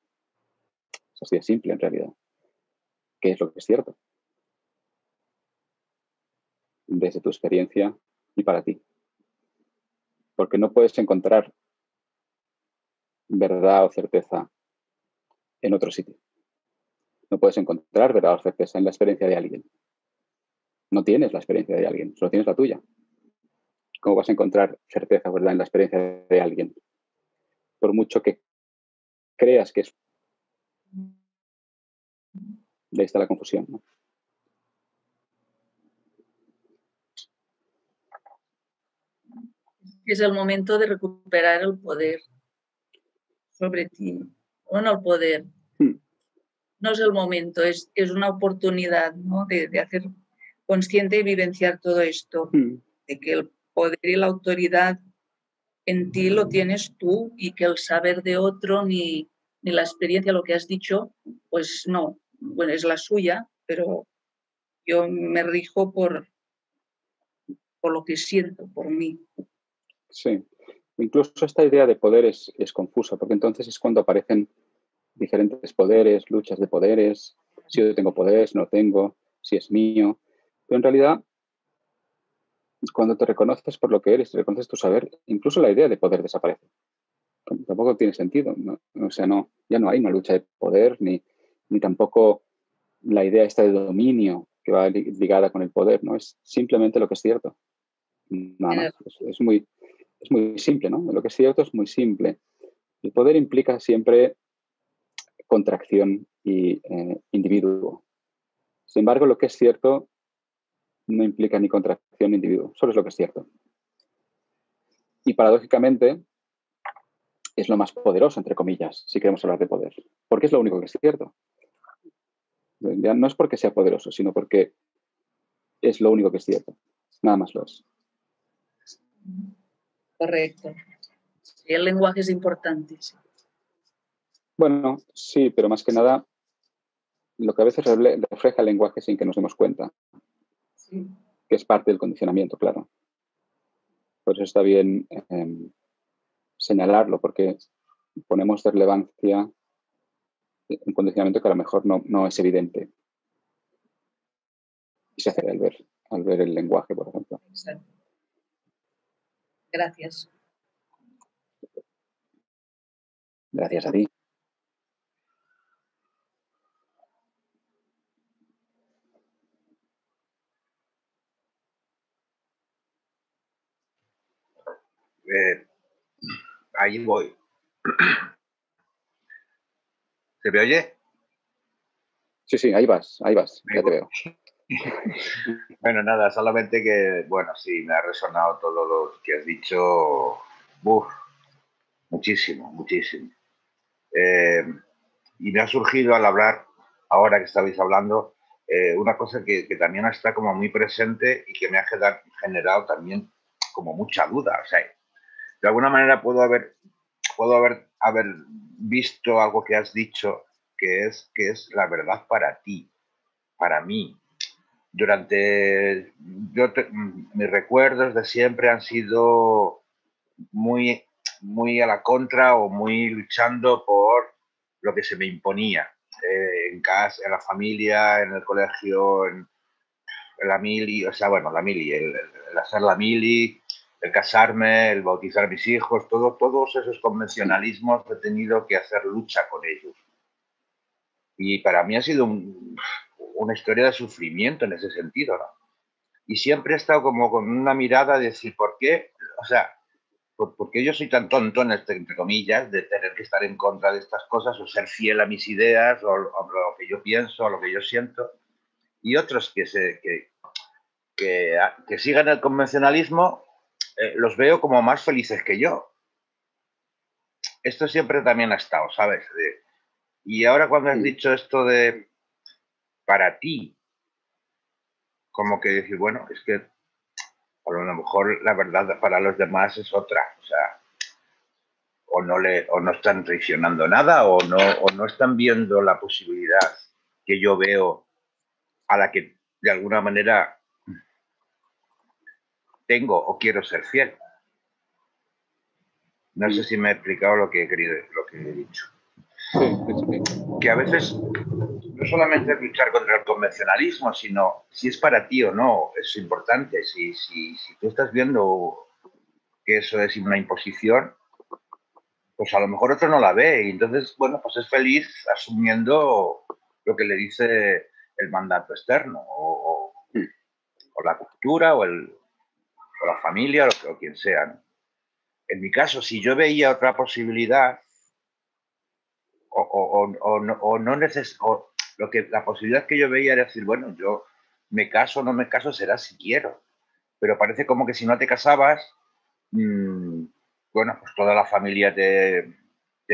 Es así de simple en realidad. ¿Qué es lo que es cierto? Desde tu experiencia y para ti. Porque no puedes encontrar verdad o certeza en otro sitio. No puedes encontrar verdad o certeza en la experiencia de alguien. No tienes la experiencia de alguien, solo tienes la tuya. ¿Cómo vas a encontrar certeza o verdad en la experiencia de alguien? Por mucho que creas que es... De ahí está la confusión, ¿no? Es el momento de recuperar el poder sobre ti. Bueno, el poder. No es el momento, es una oportunidad, ¿no? de hacer consciente y vivenciar todo esto. De que el poder y la autoridad en ti lo tienes tú y que el saber de otro ni la experiencia, lo que has dicho, pues no. Bueno, es la suya, pero yo me rijo por lo que siento, por mí. Sí. Incluso esta idea de poder es confusa, porque entonces es cuando aparecen diferentes poderes, luchas de poderes, si yo tengo poder, si no tengo, si es mío. Pero en realidad, cuando te reconoces por lo que eres, te reconoces tu saber, incluso la idea de poder desaparece. Tampoco tiene sentido, ¿no? O sea, no, ya no hay una lucha de poder, ni tampoco la idea esta de dominio que va ligada con el poder, ¿no? Es simplemente lo que es cierto. Nada más. Es muy simple, ¿no? Lo que es cierto es muy simple. El poder implica siempre contracción y individuo. Sin embargo, lo que es cierto no implica ni contracción ni individuo, solo es lo que es cierto. Y paradójicamente es lo más poderoso, entre comillas, si queremos hablar de poder, porque es lo único que es cierto. Ya no es porque sea poderoso, sino porque es lo único que es cierto. Nada más lo es. Correcto. Y el lenguaje es importante. Sí. Bueno, sí, pero más que nada, lo que a veces refleja el lenguaje sin que nos demos cuenta, sí, que es parte del condicionamiento, claro. Por eso está bien señalarlo, porque ponemos de relevancia un condicionamiento que a lo mejor no es evidente. Y se hace al ver el lenguaje, por ejemplo. Exacto. Gracias. Gracias a ti. Ahí voy. ¿Se me oye? Sí, ahí vas, ya te veo. Bueno, nada, solamente que, bueno, sí, me ha resonado todo lo que has dicho, muchísimo. Y me ha surgido al hablar, ahora que estabais hablando, una cosa que también está como muy presente y que me ha generado también como mucha duda. O sea, de alguna manera puedo haber visto algo que has dicho, que es la verdad para ti, para mí. Mis recuerdos de siempre han sido muy, muy a la contra o muy luchando por lo que se me imponía. En casa, en la familia, en el colegio, en la mili, o sea, bueno, la mili, el hacer la mili, el casarme, el bautizar a mis hijos, todos esos convencionalismos he tenido que hacer lucha con ellos. Y para mí ha sido una historia de sufrimiento en ese sentido, ¿no? Y siempre he estado como con una mirada de decir, ¿por qué? O sea, ¿por qué yo soy tan tonto, entre comillas, de tener que estar en contra de estas cosas o ser fiel a mis ideas o lo que yo pienso o lo que yo siento? Y otros que sigan el convencionalismo, los veo como más felices que yo. Esto siempre también ha estado, ¿sabes? Y ahora cuando has dicho esto de para ti, como que decir, bueno, es que a lo mejor la verdad para los demás es otra, o sea, o no están traicionando nada o no están viendo la posibilidad que yo veo a la que de alguna manera tengo o quiero ser fiel. No sé si me he explicado lo que he querido, lo que he dicho. Sí. Que a veces no solamente es luchar contra el convencionalismo, sino si es para ti o no, es importante. Si tú estás viendo que eso es una imposición, pues a lo mejor otro no la ve y entonces, bueno, pues es feliz asumiendo lo que le dice el mandato externo o la cultura o la familia o quien sea, ¿no? En mi caso, si yo veía otra posibilidad la posibilidad que yo veía era decir, bueno, yo me caso o no me caso será si quiero, pero parece como que si no te casabas, bueno, pues toda la familia te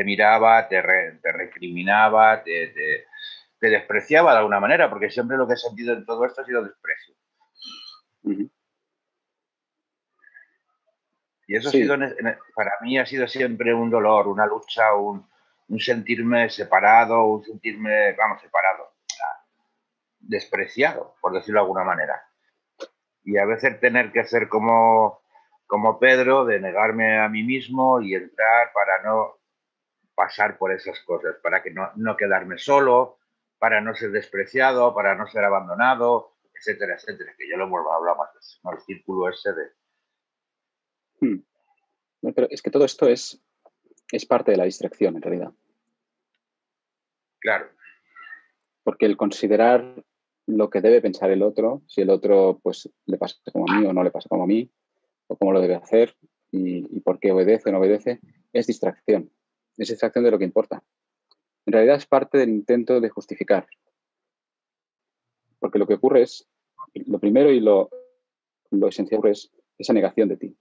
miraba, te recriminaba, te despreciaba de alguna manera, porque siempre lo que he sentido en todo esto ha sido desprecio. Y eso ha sido, para mí ha sido siempre un dolor, una lucha, un sentirme separado, un sentirme, separado, despreciado, por decirlo de alguna manera. Y a veces tener que hacer como Pedro, de negarme a mí mismo y entrar para no pasar por esas cosas, para que no quedarme solo, para no ser despreciado, para no ser abandonado, etcétera, etcétera, que ya lo hemos hablado más veces, ¿no? El círculo ese de... No, pero es que todo esto es parte de la distracción, en realidad. Claro. Porque el considerar lo que debe pensar el otro, si el otro pues le pasa como a mí o no le pasa como a mí, o cómo lo debe hacer y por qué obedece o no obedece, es distracción. Es distracción de lo que importa. En realidad es parte del intento de justificar. Porque lo que ocurre es, lo primero y lo esencial es esa negación de ti.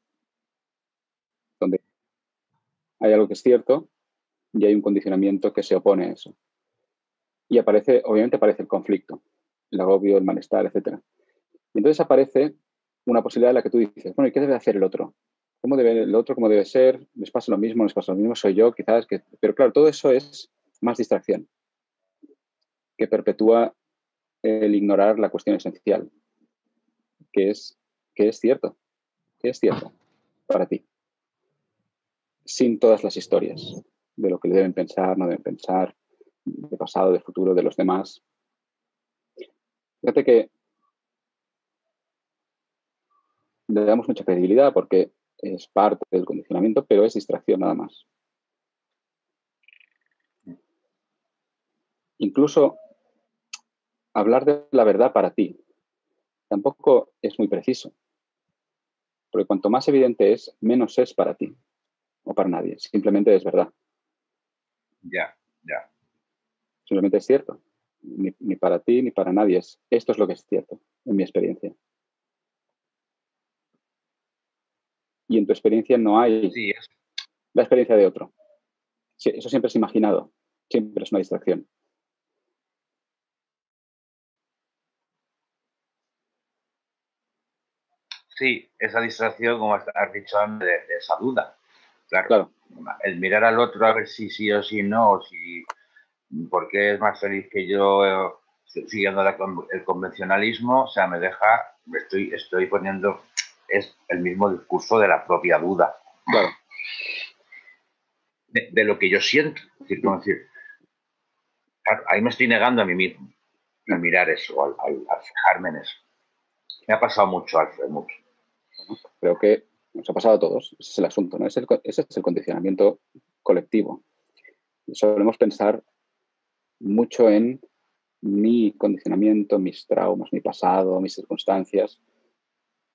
Donde hay algo que es cierto y hay un condicionamiento que se opone a eso. Y obviamente aparece el conflicto, el agobio, el malestar, etc. Y entonces aparece una posibilidad en la que tú dices, bueno, ¿y qué debe hacer el otro? ¿Cómo debe el otro? ¿Cómo debe ser? ¿Les pasa lo mismo? ¿Les pasa lo mismo? ¿Soy yo? Quizás. Pero claro, todo eso es más distracción que perpetúa el ignorar la cuestión esencial, que es cierto, que es cierto para ti, sin todas las historias de lo que deben pensar, no deben pensar, de pasado, de futuro, de los demás. Fíjate que le damos mucha credibilidad porque es parte del condicionamiento, pero es distracción nada más. Incluso hablar de la verdad para ti tampoco es muy preciso, porque cuanto más evidente es, menos es para ti o para nadie. Simplemente es verdad. Ya. Simplemente es cierto. Ni para ti ni para nadie. Esto es lo que es cierto, en mi experiencia. Y en tu experiencia no hay la experiencia de otro. Sí, eso siempre es imaginado. Siempre es una distracción. Sí, esa distracción, como has dicho antes, de esa duda. Claro. El mirar al otro a ver si sí o si no, o si porque es más feliz que yo siguiendo el convencionalismo, o sea, me deja, estoy poniendo, es el mismo discurso de la propia duda. Claro. De lo que yo siento. Es decir, como decir, claro, ahí me estoy negando a mí mismo, al mirar eso, al fijarme en eso. Me ha pasado mucho, Alfred, mucho. Bueno, creo que nos ha pasado a todos. Ese es el asunto, ¿no? Ese es el condicionamiento colectivo. Solemos pensar mucho en mi condicionamiento, mis traumas, mi pasado, mis circunstancias,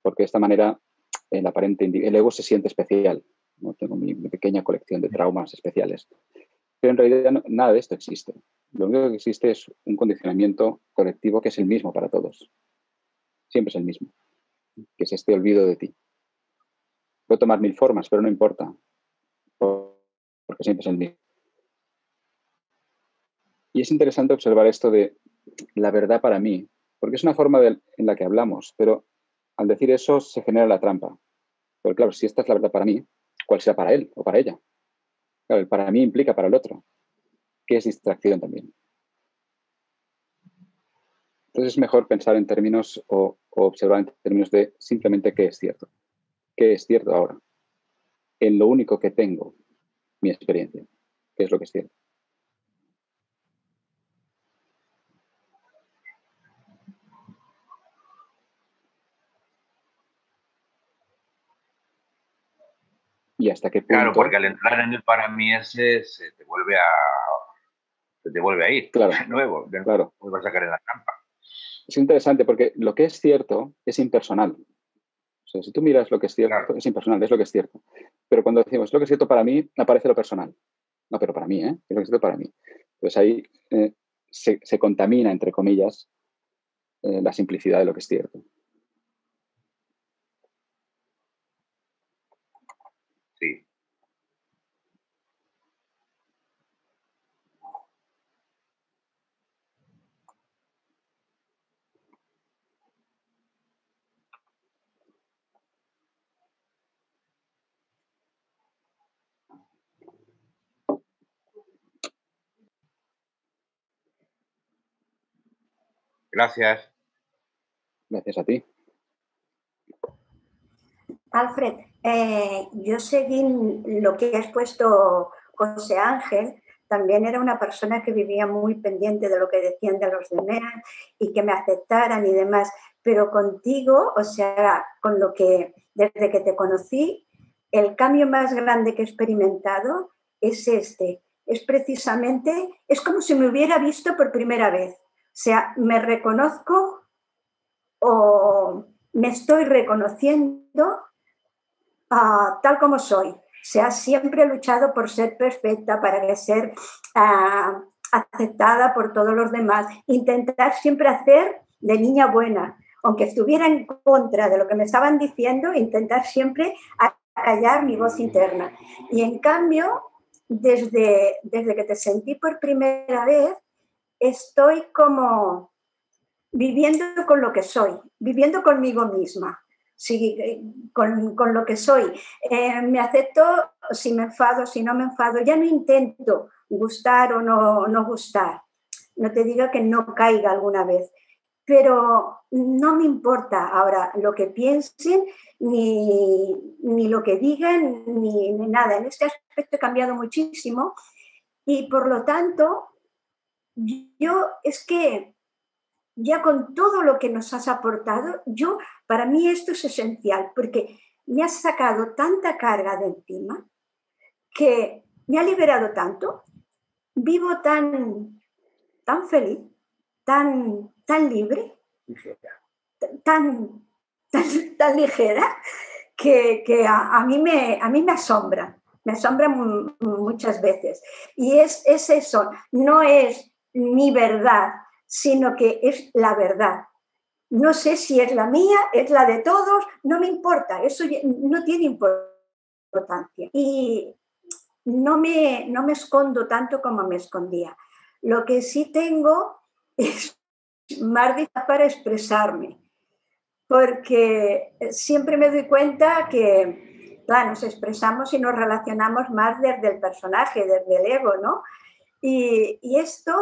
porque de esta manera el ego se siente especial, ¿no? Tengo mi pequeña colección de traumas especiales. Pero en realidad nada de esto existe. Lo único que existe es un condicionamiento colectivo que es el mismo para todos. Siempre es el mismo, que es este olvido de ti. Puede tomar 1000 formas, pero no importa, porque siempre es el mismo. Y es interesante observar esto de la verdad para mí, porque es una forma en la que hablamos, pero al decir eso se genera la trampa. Pero claro, si esta es la verdad para mí, ¿cuál será para él o para ella? Claro, el para mí implica para el otro, que es distracción también. Entonces es mejor pensar en términos o observar en términos de simplemente qué es cierto. ¿Qué es cierto ahora? En lo único que tengo, mi experiencia. ¿Qué es lo que es cierto? ¿Y hasta qué punto? Claro, porque al entrar en el para mí ese se te vuelve a ir. Claro, De nuevo, claro. vuelve a sacar en la trampa. Es interesante porque lo que es cierto es impersonal. O sea, si tú miras lo que es cierto, claro, es impersonal, es lo que es cierto. Pero cuando decimos lo que es cierto para mí, aparece lo personal. No, pero para mí, ¿eh? Es lo que es cierto para mí. Entonces ahí se contamina, entre comillas, la simplicidad de lo que es cierto. Sí. Gracias. Gracias a ti. Alfred, yo seguí lo que has puesto José Ángel. También era una persona que vivía muy pendiente de lo que decían de los demás y que me aceptaran y demás. Pero contigo, o sea, con lo que desde que te conocí, el cambio más grande que he experimentado es este. Es precisamente, es como si me hubiera visto por primera vez. O sea, me reconozco o me estoy reconociendo tal como soy. O sea, siempre he luchado por ser perfecta, para ser aceptada por todos los demás. Intentar siempre hacer de niña buena. Aunque estuviera en contra de lo que me estaban diciendo, intentar siempre callar mi voz interna. Y en cambio, desde que te sentí por primera vez, estoy como viviendo con lo que soy, viviendo conmigo misma. Sí, con lo que soy. Me acepto si me enfado, si no me enfado. Ya no intento gustar o no gustar. No te digo que no caiga alguna vez, pero no me importa ahora lo que piensen, ni lo que digan, ni nada. En este aspecto he cambiado muchísimo y por lo tanto, yo es que ya con todo lo que nos has aportado, para mí esto es esencial, porque me has sacado tanta carga de encima que me ha liberado tanto, vivo tan feliz, tan libre, tan ligera, que a mí me asombra. Me asombra muchas veces. Y es eso, no es mi verdad, sino que es la verdad. No sé si es la mía, es la de todos, no me importa, eso no tiene importancia. Y no me escondo tanto como me escondía. Lo que sí tengo es más dificultad para expresarme, porque siempre me doy cuenta que claro, nos expresamos y nos relacionamos más desde el personaje, desde el ego, ¿no? Y esto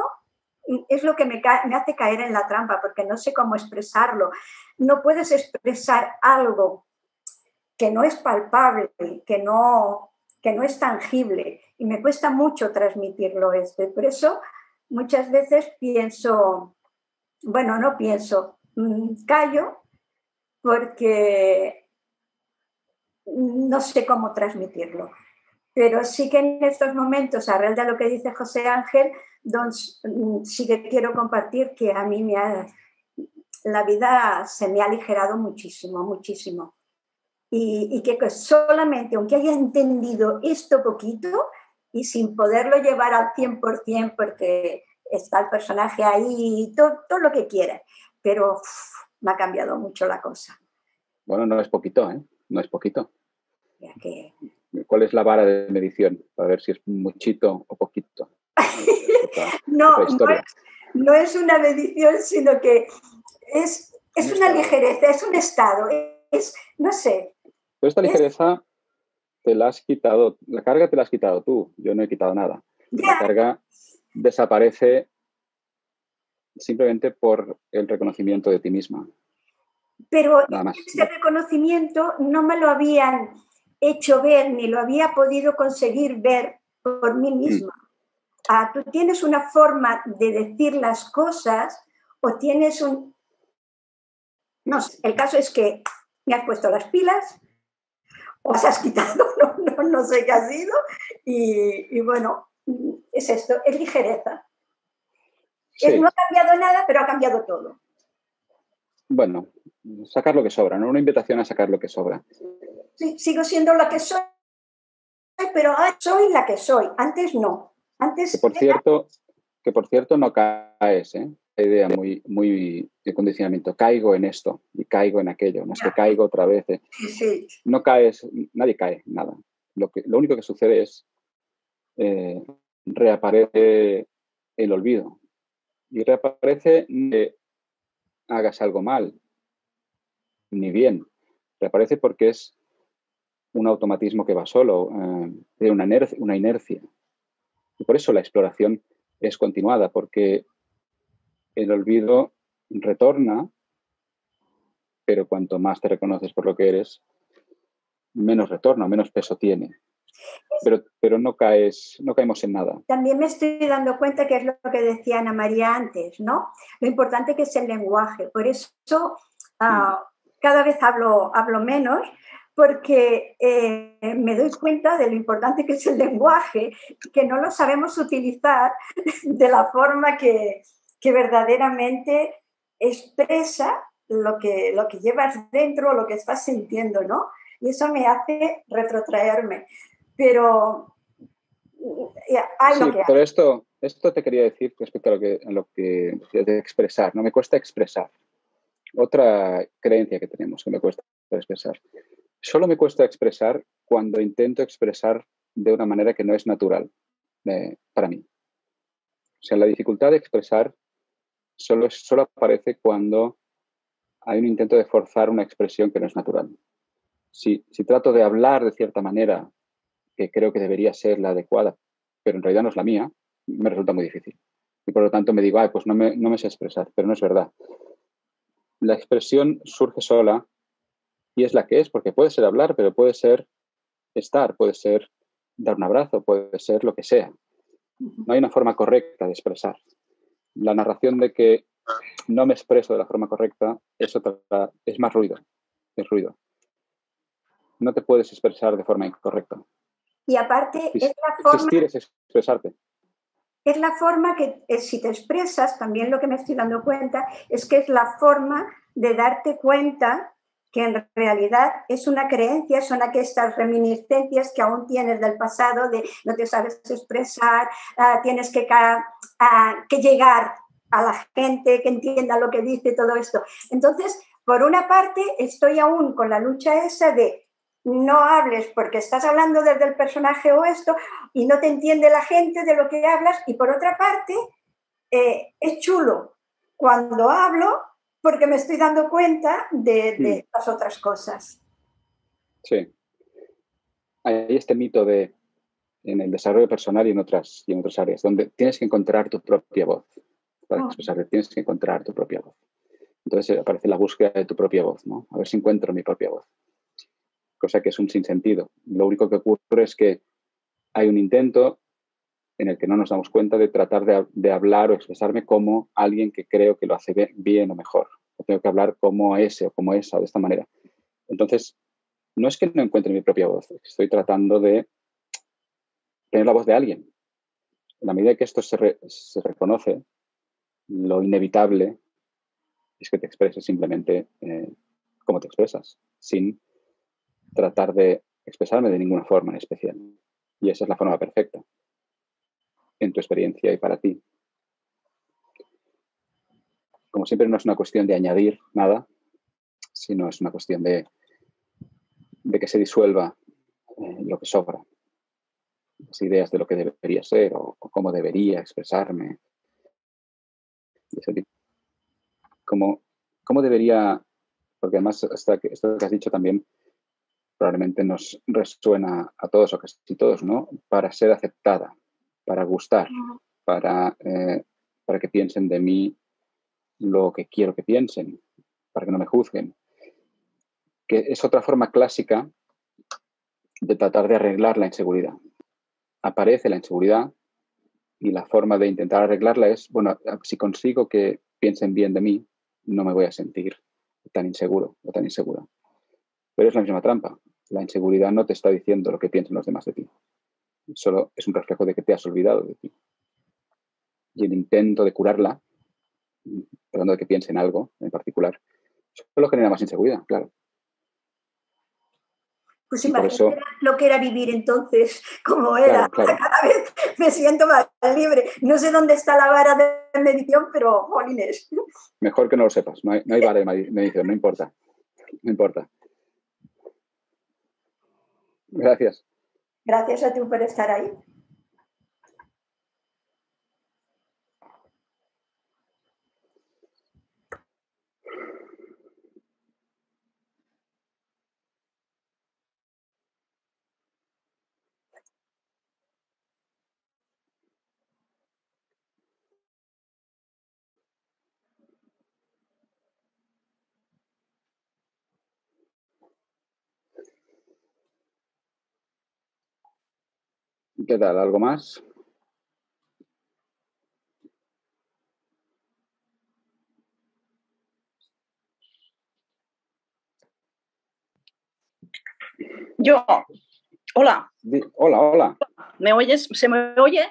es lo que me hace caer en la trampa, porque no sé cómo expresarlo. No puedes expresar algo que no es palpable, que no es tangible, y me cuesta mucho transmitirlo esto. Y por eso muchas veces pienso, bueno, no pienso, callo, porque no sé cómo transmitirlo. Pero sí que en estos momentos, a raíz de lo que dice José Ángel, sí que quiero compartir que a mí la vida se me ha aligerado muchísimo, muchísimo. Y que solamente, aunque haya entendido esto poquito, y sin poderlo llevar al 100%, porque está el personaje ahí, todo lo que quiera, pero me ha cambiado mucho la cosa. Bueno, no es poquito, ¿eh? No es poquito. Ya que... ¿Cuál es la vara de medición para ver si es muchito o poquito? No es una medición, sino que es una ligereza, es un estado, no sé. Pero esta ligereza te la has quitado, la carga te la has quitado tú, yo no he quitado nada. La carga desaparece simplemente por el reconocimiento de ti misma. Pero ese reconocimiento no me lo habían hecho ver, ni lo había podido conseguir ver por mí misma. Tú tienes una forma de decir las cosas o tienes un... No sé, el caso es que me has puesto las pilas o las has quitado, no sé qué ha sido, y bueno, es esto, es ligereza. Sí. No ha cambiado nada, pero ha cambiado todo. Bueno, sacar lo que sobra, ¿no? Una invitación a sacar lo que sobra. Sí, sigo siendo la que soy, pero ahora soy la que soy. Antes no. Antes que por cierto no caes, ¿eh? La idea muy de condicionamiento. Caigo en esto y caigo en aquello. No es que caigo otra vez. Sí. No caes, nadie cae, nada. Lo único que sucede es reaparece el olvido. Y reaparece que hagas algo mal, ni bien. Reaparece porque es un automatismo que va solo, de una inercia. Y por eso la exploración es continuada, porque el olvido retorna, pero cuanto más te reconoces por lo que eres, menos retorno, menos peso tiene. Pero no caemos en nada. También me estoy dando cuenta que es lo que decía Ana María antes, ¿no? Lo importante que es el lenguaje. Por eso cada vez hablo menos, porque me doy cuenta de lo importante que es el lenguaje, que no lo sabemos utilizar de la forma que verdaderamente expresa lo que llevas dentro, lo que estás sintiendo, ¿no? Y eso me hace retrotraerme. Pero hay lo que hay. Pero esto te quería decir respecto a lo que de expresar. No me cuesta expresar. Otra creencia que tenemos que me cuesta expresar. Solo me cuesta expresar cuando intento expresar de una manera que no es natural para mí. O sea, la dificultad de expresar solo aparece cuando hay un intento de forzar una expresión que no es natural. Si trato de hablar de cierta manera que creo que debería ser la adecuada, pero en realidad no es la mía, me resulta muy difícil. Y por lo tanto me digo, pues no me sé expresar, pero no es verdad. La expresión surge sola y es la que es, porque puede ser hablar, pero puede ser estar, puede ser dar un abrazo, puede ser lo que sea. No hay una forma correcta de expresar. La narración de que no me expreso de la forma correcta es más ruido, es ruido. No te puedes expresar de forma incorrecta. Y aparte, es la forma... Existir es expresarte. Es la forma que, si te expresas, también lo que me estoy dando cuenta, es que es la forma de darte cuenta que en realidad es una creencia, son estas reminiscencias que aún tienes del pasado, de no te sabes expresar, tienes que llegar a la gente, que entienda lo que dice, todo esto. Entonces, por una parte, estoy aún con la lucha esa de no hables porque estás hablando desde el personaje o esto y no te entiende la gente de lo que hablas, y por otra parte es chulo cuando hablo porque me estoy dando cuenta de estas otras cosas. Sí. hay este mito en el desarrollo personal y en otras áreas, donde tienes que encontrar tu propia voz. Para expresarte, tienes que encontrar tu propia voz. Entonces aparece la búsqueda de tu propia voz, ¿no? A ver si encuentro mi propia voz. Cosa que es un sinsentido. Lo único que ocurre es que hay un intento en el que no nos damos cuenta de tratar de hablar o expresarme como alguien que creo que lo hace bien o mejor. O tengo que hablar como ese o como esa, de esta manera. Entonces, no es que no encuentre mi propia voz, estoy tratando de tener la voz de alguien. En la medida que esto se reconoce, lo inevitable es que te expreses simplemente como te expresas, sin tratar de expresarme de ninguna forma en especial. Y esa es la forma perfecta en tu experiencia y para ti. Como siempre, no es una cuestión de añadir nada, sino es una cuestión de que se disuelva lo que sobra. Las ideas de lo que debería ser o cómo debería expresarme. ¿Cómo debería? Porque además esto que has dicho también probablemente nos resuena a todos o casi todos, ¿no? Para ser aceptada, para gustar, para que piensen de mí lo que quiero que piensen, para que no me juzguen. Que es otra forma clásica de tratar de arreglar la inseguridad. Aparece la inseguridad y la forma de intentar arreglarla es, bueno, si consigo que piensen bien de mí, no me voy a sentir tan inseguro o tan insegura. Pero es la misma trampa. La inseguridad no te está diciendo lo que piensan los demás de ti. Solo es un reflejo de que te has olvidado de ti. Y el intento de curarla, tratando de que piensen algo en particular, solo genera más inseguridad, claro. Pues imagínate lo que era vivir entonces, como era. Claro. Cada vez me siento más libre. No sé dónde está la vara de medición, pero jolines. Mejor que no lo sepas. No hay vara de medición, no importa. No importa. Gracias. Gracias a ti por estar ahí. ¿Qué tal? ¿Algo más? Yo, hola. Hola. ¿Me oyes? ¿Se me oye?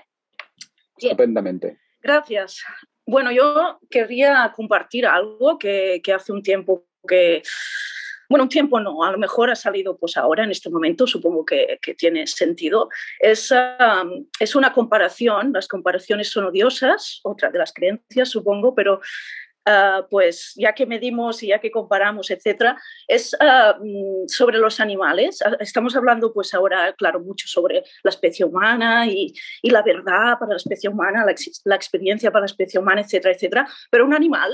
Estupendamente. Gracias. Bueno, yo querría compartir algo que hace un tiempo bueno, un tiempo no, a lo mejor ha salido pues ahora, en este momento, supongo que tiene sentido. Es una comparación, las comparaciones son odiosas, otra de las creencias, supongo, pero pues ya que medimos y ya que comparamos, etcétera, es sobre los animales. Estamos hablando pues ahora, claro, mucho sobre la especie humana y la verdad para la especie humana, la experiencia para la especie humana, etcétera, etcétera. Pero un animal,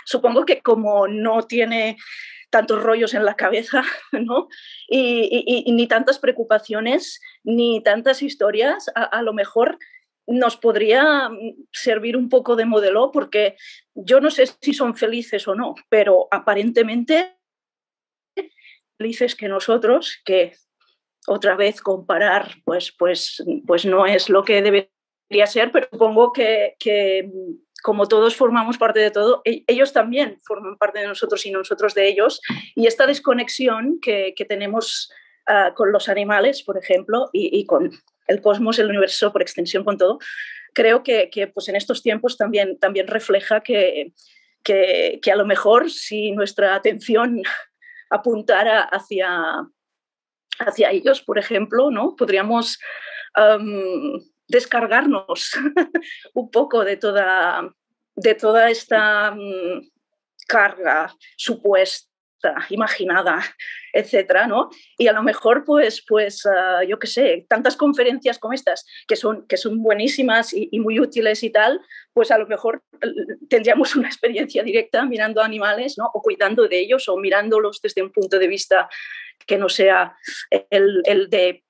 supongo que como no tiene tantos rollos en la cabeza, ¿no? y ni tantas preocupaciones, ni tantas historias, a lo mejor nos podría servir un poco de modelo, porque yo no sé si son felices o no, pero aparentemente felices que nosotros, que otra vez comparar pues no es lo que debería ser, pero supongo que como todos formamos parte de todo, ellos también forman parte de nosotros y nosotros de ellos, y esta desconexión que tenemos con los animales, por ejemplo, y con el cosmos, el universo, por extensión, con todo, creo que pues en estos tiempos también refleja que a lo mejor si nuestra atención apuntara hacia ellos, por ejemplo, ¿no? Podríamos descargarnos un poco de toda esta carga supuesta imaginada, etcétera, ¿no? Y a lo mejor, yo qué sé, tantas conferencias como estas, que son buenísimas y muy útiles y tal, pues a lo mejor tendríamos una experiencia directa mirando animales, ¿no? O cuidando de ellos o mirándolos desde un punto de vista que no sea el de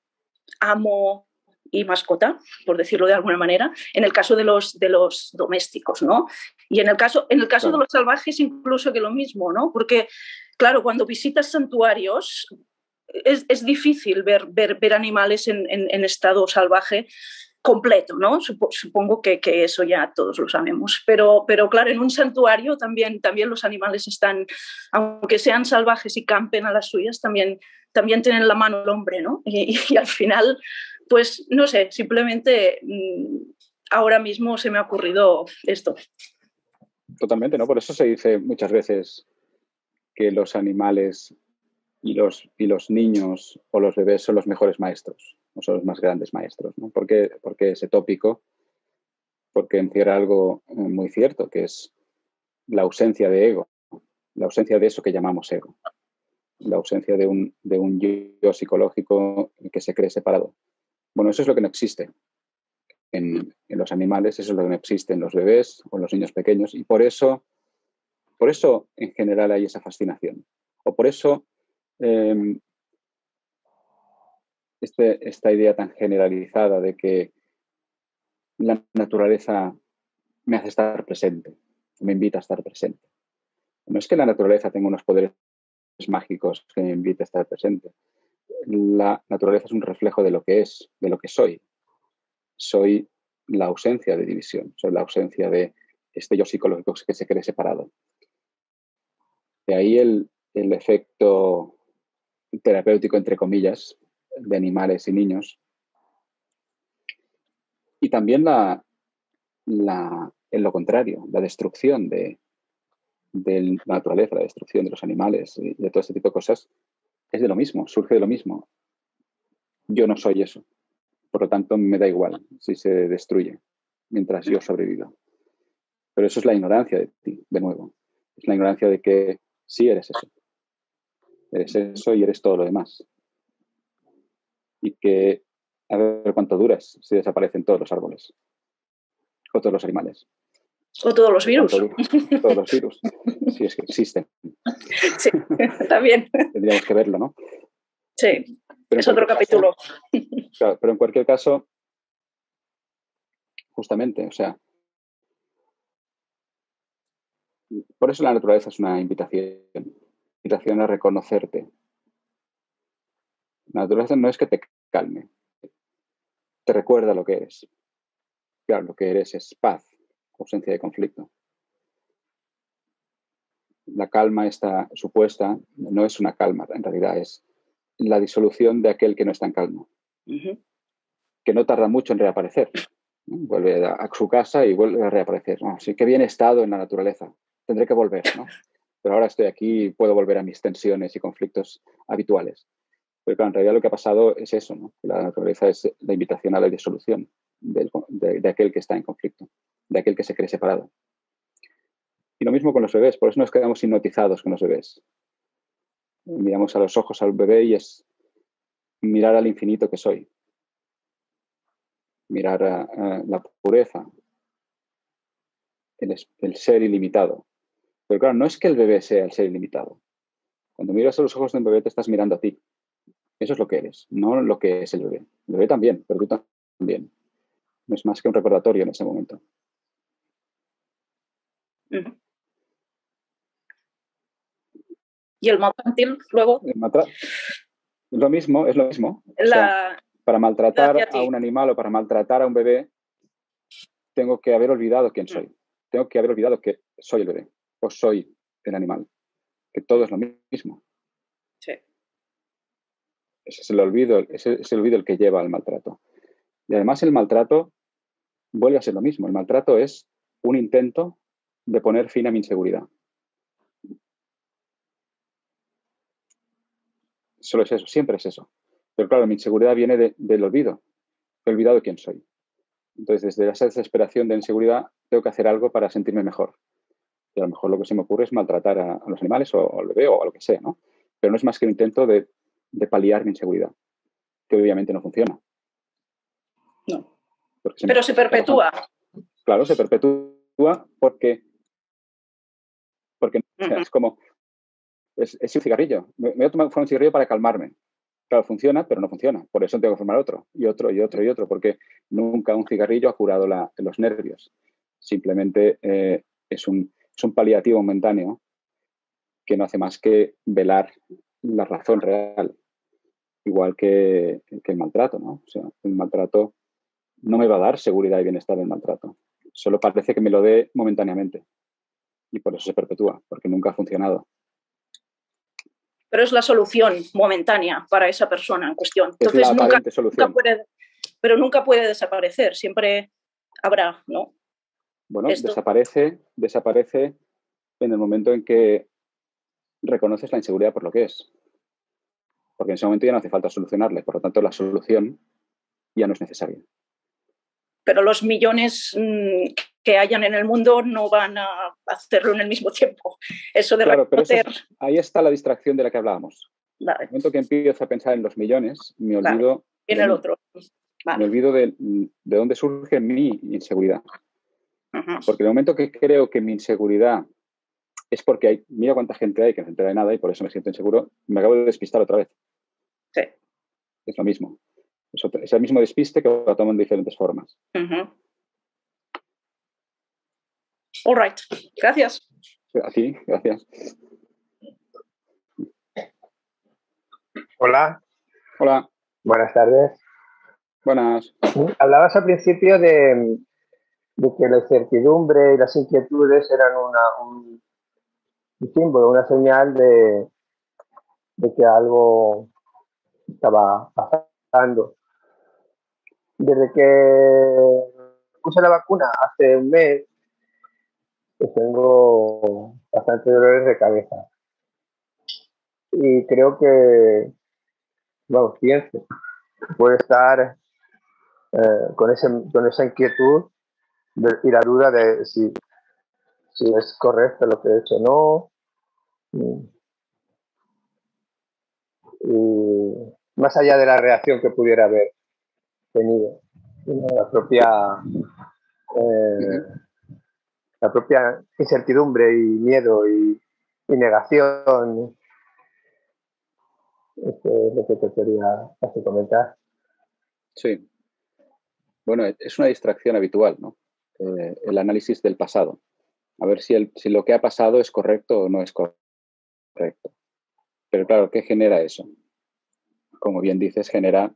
amo y mascota, por decirlo de alguna manera, en el caso de los domésticos, ¿no? Y en el caso Claro. de los salvajes incluso que lo mismo, ¿no? Porque, claro, cuando visitas santuarios es difícil ver animales en estado salvaje completo, ¿no? Supongo que eso ya todos lo sabemos. Pero claro, en un santuario también los animales están, aunque sean salvajes y campen a las suyas, también tienen la mano el hombre, ¿no? Y al final, pues no sé, simplemente ahora mismo se me ha ocurrido esto. Totalmente, ¿no? Por eso se dice muchas veces que los animales y los niños o los bebés son los mejores maestros, o son los más grandes maestros, ¿no? Porque ese tópico, porque encierra algo muy cierto, que es la ausencia de ego, la ausencia de eso que llamamos ego, la ausencia de un yo psicológico que se cree separado. Bueno, eso es lo que no existe en los animales, eso es lo que no existe en los bebés o en los niños pequeños, y por eso en general hay esa fascinación. O por eso esta idea tan generalizada de que la naturaleza me hace estar presente, me invita a estar presente. No es que la naturaleza tenga unos poderes mágicos que me invite a estar presente. La naturaleza es un reflejo de lo que es, de lo que soy. Soy la ausencia de división, soy la ausencia de este yo psicológico que se cree separado. De ahí el efecto terapéutico, entre comillas, de animales y niños. Y también en lo contrario, la destrucción de la naturaleza, la destrucción de los animales y de todo este tipo de cosas, es de lo mismo, surge de lo mismo. Yo no soy eso. Por lo tanto, me da igual si se destruye mientras yo sobreviva. Pero eso es la ignorancia de ti, de nuevo. Es la ignorancia de que sí eres eso. Eres eso y eres todo lo demás. Y que a ver cuánto duras si desaparecen todos los árboles o todos los animales. O todos los virus. Todos los virus, si es que existen. Sí, también. Tendríamos que verlo, ¿no? Sí, es otro capítulo. Claro, pero en cualquier caso, justamente, o sea, por eso la naturaleza es una invitación a reconocerte. La naturaleza no es que te calme, te recuerda lo que eres. Claro, lo que eres es paz, ausencia de conflicto. La calma esta supuesta no es una calma, en realidad es la disolución de aquel que no está en calma, que no tarda mucho en reaparecer, ¿no? Vuelve a su casa y vuelve a reaparecer. ¿No? Sí, qué bien he estado en la naturaleza, tendré que volver, ¿no? Pero ahora estoy aquí y puedo volver a mis tensiones y conflictos habituales. Pero claro, en realidad lo que ha pasado es eso, ¿no? La naturaleza es la invitación a la disolución de aquel que está en conflicto, de aquel que se cree separado. Y lo mismo con los bebés, por eso nos quedamos hipnotizados con los bebés. Miramos a los ojos al bebé y es mirar al infinito que soy. Mirar a la pureza, el ser ilimitado. Pero claro, no es que el bebé sea el ser ilimitado. Cuando miras a los ojos de un bebé te estás mirando a ti. Eso es lo que eres, no lo que es el bebé. El bebé también, pero tú también. No es más que un recordatorio en ese momento. ¿Y el maltratil luego? Es lo mismo. O sea, para maltratar a un animal o para maltratar a un bebé, tengo que haber olvidado quién soy. Tengo que haber olvidado que soy el bebé o soy el animal. Que todo es lo mismo. Sí. Ese es el olvido el que lleva al maltrato. Y además el maltrato vuelve a ser lo mismo. El maltrato es un intento de poner fin a mi inseguridad. Solo es eso, siempre es eso. Pero claro, mi inseguridad viene del olvido. He olvidado quién soy. Entonces, desde esa desesperación de inseguridad, tengo que hacer algo para sentirme mejor. Y a lo mejor lo que se me ocurre es maltratar a los animales o al bebé o a lo que sea, ¿no? Pero no es más que un intento de paliar mi inseguridad, que obviamente no funciona. No. Pero se perpetúa. Claro, se perpetúa porque o sea, es como, es un cigarrillo. Me voy a tomar un cigarrillo para calmarme. Claro, funciona, pero no funciona. Por eso tengo que formar otro, y otro, y otro, y otro, porque nunca un cigarrillo ha curado los nervios. Simplemente es un paliativo momentáneo que no hace más que velar la razón real. Igual que el maltrato, ¿no? O sea, el maltrato no me va a dar seguridad y bienestar del maltrato. Solo parece que me lo dé momentáneamente. Y por eso se perpetúa, porque nunca ha funcionado. Pero es la solución momentánea para esa persona en cuestión. Entonces, es la aparente solución. Pero nunca puede desaparecer. Siempre habrá, ¿no? Bueno, desaparece en el momento en que reconoces la inseguridad por lo que es. Porque en ese momento ya no hace falta solucionarle. Por lo tanto, la solución ya no es necesaria. Pero los millones que hayan en el mundo no van a hacerlo en el mismo tiempo. Eso de claro, reconocer... pero ahí está la distracción de la que hablábamos. Vale. En el momento que empiezo a pensar en los millones, me olvido, en el otro. Vale. Me olvido de dónde surge mi inseguridad. Porque en el momento que creo que mi inseguridad es porque mira cuánta gente hay que no se entera de nada y por eso me siento inseguro, me acabo de despistar otra vez. Sí. Es lo mismo. Es el mismo despiste que lo tomo en diferentes formas. All right. Gracias. A ti, gracias. Hola. Hola. Buenas tardes. Buenas. Hablabas al principio de que la incertidumbre y las inquietudes eran un símbolo, una señal de que algo estaba pasando. Desde que puse la vacuna hace un mes, pues tengo bastantes dolores de cabeza. Y creo que, vamos, pienso, puede estar con esa inquietud y la duda de si es correcto lo que he hecho o no. Y más allá de la reacción que pudiera haber tenido, la propia incertidumbre y miedo y negación. Esto es lo que te quería comentar. Sí. Bueno, es una distracción habitual, ¿no? El análisis del pasado. A ver si lo que ha pasado es correcto o no es correcto. Pero claro, ¿qué genera eso? Como bien dices, genera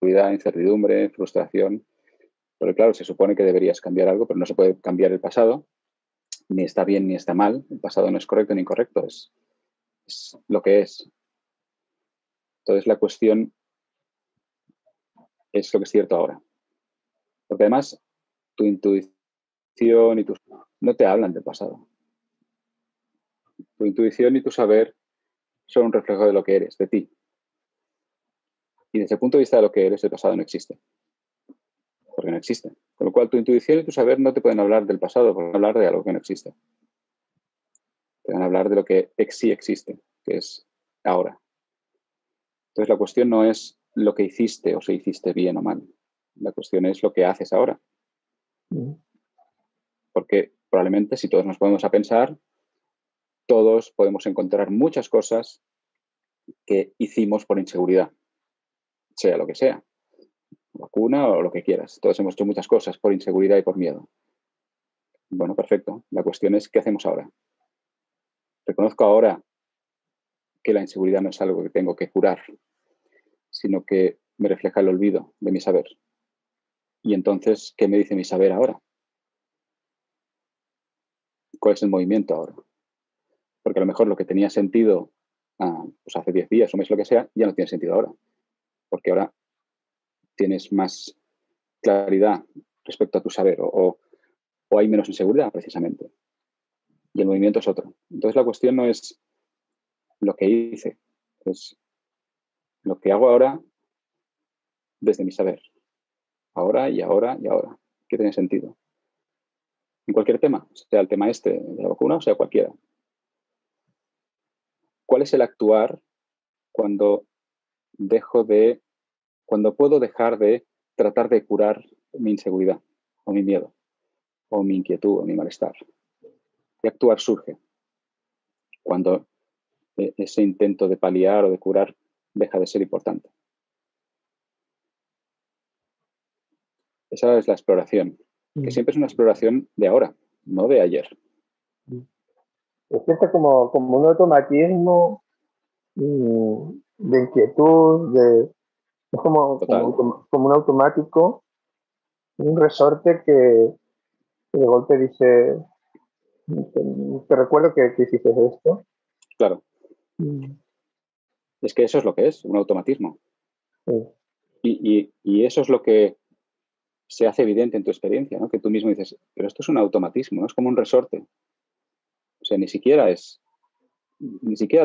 incertidumbre, frustración. Pero claro, se supone que deberías cambiar algo, pero no se puede cambiar el pasado. Ni está bien ni está mal. El pasado no es correcto ni incorrecto. Es lo que es. Entonces la cuestión es lo que es cierto ahora. Porque además, tu intuición y no te hablan del pasado. Tu intuición y tu saber son un reflejo de lo que eres, de ti. Y desde el punto de vista de lo que eres, el pasado no existe. Porque no existe. Con lo cual, tu intuición y tu saber no te pueden hablar del pasado, pueden hablar de algo que no existe. Te van a hablar de lo que sí existe, que es ahora. Entonces, la cuestión no es lo que hiciste o si hiciste bien o mal. La cuestión es lo que haces ahora. Porque probablemente, si todos nos ponemos a pensar, todos podemos encontrar muchas cosas que hicimos por inseguridad, sea lo que sea, vacuna o lo que quieras. Todos hemos hecho muchas cosas por inseguridad y por miedo. Bueno, perfecto. La cuestión es, ¿qué hacemos ahora? Reconozco ahora que la inseguridad no es algo que tengo que curar, sino que me refleja el olvido de mi saber. Y entonces, ¿qué me dice mi saber ahora? ¿Cuál es el movimiento ahora? Porque a lo mejor lo que tenía sentido pues hace 10 días o mes, lo que sea, ya no tiene sentido ahora. Porque ahora tienes más claridad respecto a tu saber o hay menos inseguridad, precisamente. Y el movimiento es otro. Entonces, la cuestión no es lo que hice, es lo que hago ahora desde mi saber. Ahora y ahora y ahora. ¿Qué tiene sentido? En cualquier tema, sea el tema este de la vacuna o sea cualquiera. ¿Cuál es el actuar cuando puedo dejar de tratar de curar mi inseguridad o mi miedo o mi inquietud o mi malestar? ¿Qué actuar surge cuando ese intento de paliar o de curar deja de ser importante? Esa es la exploración, que siempre es una exploración de ahora, no de ayer. Es cierto como un automatismo de inquietud, es como un automático, un resorte que de golpe dice, te recuerdo que hiciste esto. Claro. Es que eso es lo que es, un automatismo. Sí. Y eso es lo que se hace evidente en tu experiencia, ¿no? Que tú mismo dices, pero esto es un automatismo, ¿no? Es como un resorte. O sea, ni siquiera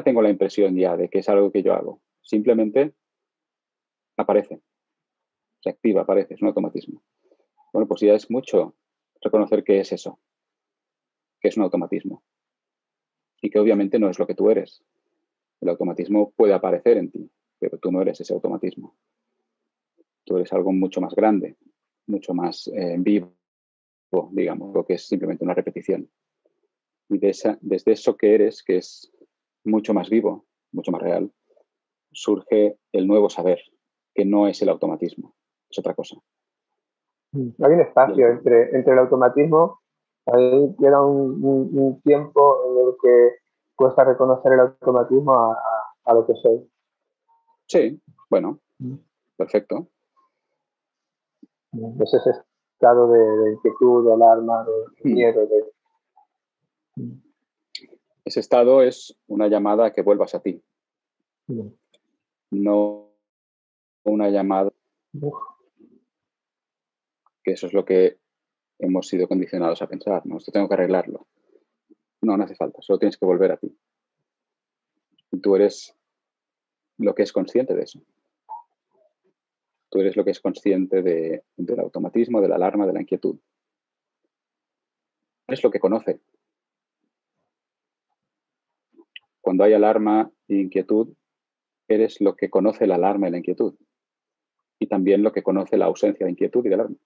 tengo la impresión ya de que es algo que yo hago. Simplemente aparece, se activa, aparece, es un automatismo. Bueno, pues ya es mucho reconocer que es eso, que es un automatismo. Y que obviamente no es lo que tú eres. El automatismo puede aparecer en ti, pero tú no eres ese automatismo. Tú eres algo mucho más grande, mucho más vivo, digamos, lo que es simplemente una repetición. Y desde eso que eres, que es mucho más vivo, mucho más real, surge el nuevo saber, que no es el automatismo, es otra cosa. Hay un espacio entre el automatismo, ahí queda un tiempo en el que cuesta reconocer el automatismo a lo que soy. Sí, bueno, perfecto. Es ese estado de inquietud, de alarma, de miedo. Ese estado es una llamada a que vuelvas a ti. No una llamada, que eso es lo que hemos sido condicionados a pensar, ¿no? Esto tengo que arreglarlo. No hace falta, solo tienes que volver a ti. Y tú eres lo que es consciente de eso. Tú eres lo que es consciente del automatismo, de la alarma, de la inquietud. Eres lo que conoce. Cuando hay alarma e inquietud, eres lo que conoce la alarma y la inquietud. Y también lo que conoce la ausencia de inquietud y de alarma.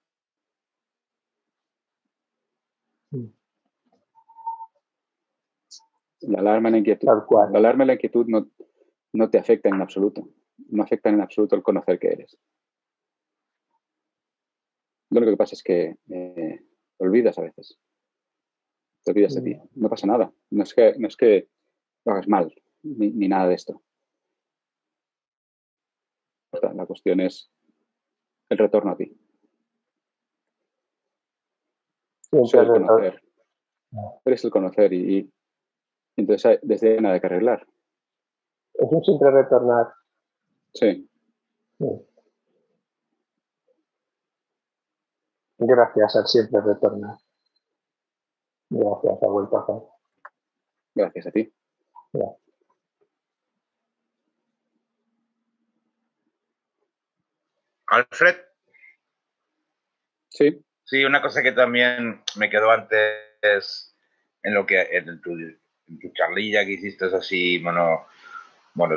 La alarma y la inquietud no te afectan en absoluto. No afectan en absoluto el conocer que eres. Lo único que pasa es que te olvidas a veces. Te olvidas de ti. No pasa nada. No es que lo hagas mal, ni nada de esto. La cuestión es el retorno a ti. Soy el conocer. Eres el conocer y entonces desde ahí nada que arreglar. Es un simple retornar. Sí. Gracias al siempre retornar. Gracias, abuelo Paco. Gracias a ti. Gracias. Alfred. Sí. Sí, una cosa que también me quedó antes en tu charlilla que hiciste así, bueno,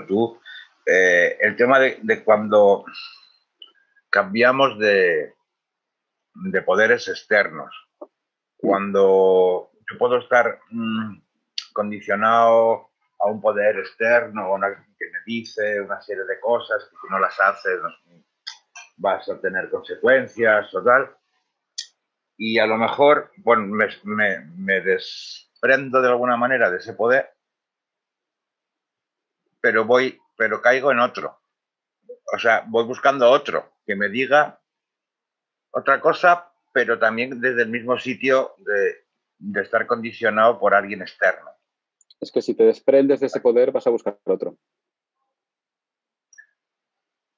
tú, el tema de cuando cambiamos de poderes externos. Cuando yo puedo estar condicionado a un poder externo que me dice una serie de cosas que si no las haces vas a tener consecuencias o tal. Y a lo mejor, bueno, me desprendo de alguna manera de ese poder, pero caigo en otro. O sea, voy buscando otro que me diga otra cosa, pero también desde el mismo sitio de estar condicionado por alguien externo. Es que si te desprendes de ese poder vas a buscar otro.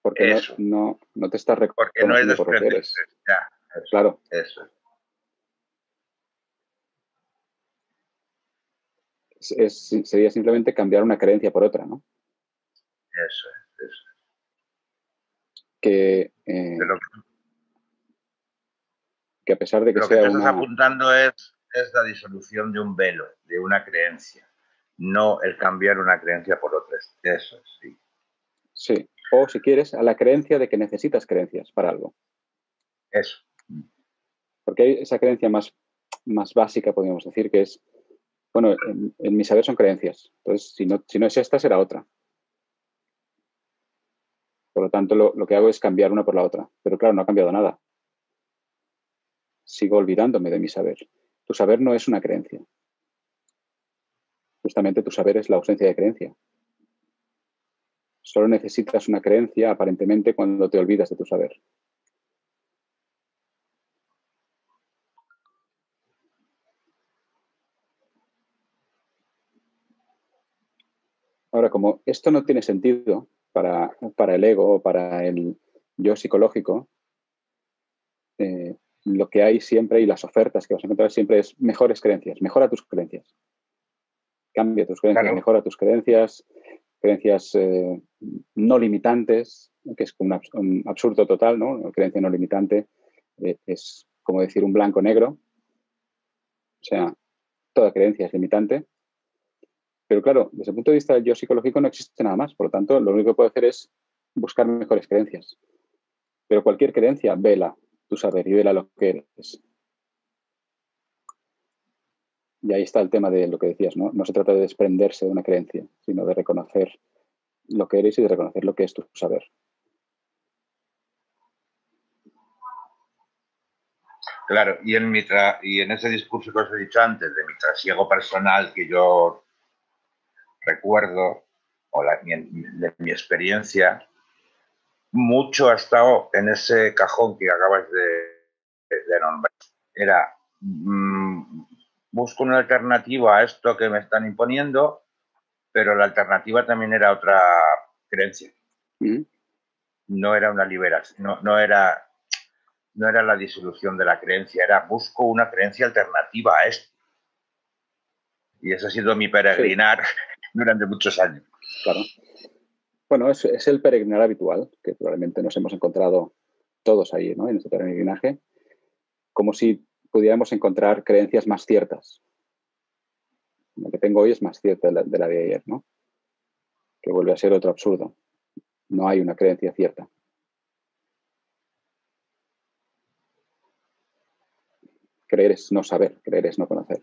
Porque eso. no te estás reconociendo porque no es por lo que eres. Ya, eso, claro. Eso. Sería simplemente cambiar una creencia por otra, ¿no? Eso. Que a pesar de que sea lo que tú estás apuntando es es la disolución de un velo, de una creencia, no el cambiar una creencia por otra. Eso sí. Sí. O, si quieres, a la creencia de que necesitas creencias para algo. Eso. Porque hay esa creencia más básica, podríamos decir, que es, bueno, en mi saber son creencias. Entonces, si no es esta, será otra. Por lo tanto, lo que hago es cambiar una por la otra. Pero claro, no ha cambiado nada. Sigo olvidándome de mi saber. Tu saber no es una creencia. Justamente tu saber es la ausencia de creencia. Solo necesitas una creencia, aparentemente, cuando te olvidas de tu saber. Ahora, como esto no tiene sentido para el ego o para el yo psicológico, lo que hay siempre y las ofertas que vas a encontrar siempre es mejores creencias. Mejora tus creencias. Cambia tus creencias, Claro. mejora tus creencias no limitantes, que es un absurdo total, ¿no? Una creencia no limitante es como decir un blanco-negro. O sea, toda creencia es limitante. Pero claro, desde el punto de vista del yo psicológico no existe nada más. Por lo tanto, lo único que puedo hacer es buscar mejores creencias. Pero cualquier creencia vela tu saber y vela lo que eres. Y ahí está el tema de lo que decías, ¿no? No se trata de desprenderse de una creencia, sino de reconocer lo que eres y de reconocer lo que es tu saber. Claro, y en ese discurso que os he dicho antes, de mi trasiego personal que yo recuerdo, o de mi experiencia, mucho ha estado en ese cajón que acabas de nombrar. Era, busco una alternativa a esto que me están imponiendo, pero la alternativa también era otra creencia. No era una liberación, no era la disolución de la creencia, era busco una creencia alternativa a esto. Y eso ha sido mi peregrinar durante muchos años. Claro. Bueno, es el peregrinar habitual, que probablemente nos hemos encontrado todos ahí, ¿no? En ese peregrinaje, como si pudiéramos encontrar creencias más ciertas. La que tengo hoy es más cierta de la de ayer, ¿no? Que vuelve a ser otro absurdo. No hay una creencia cierta. Creer es no saber, creer es no conocer.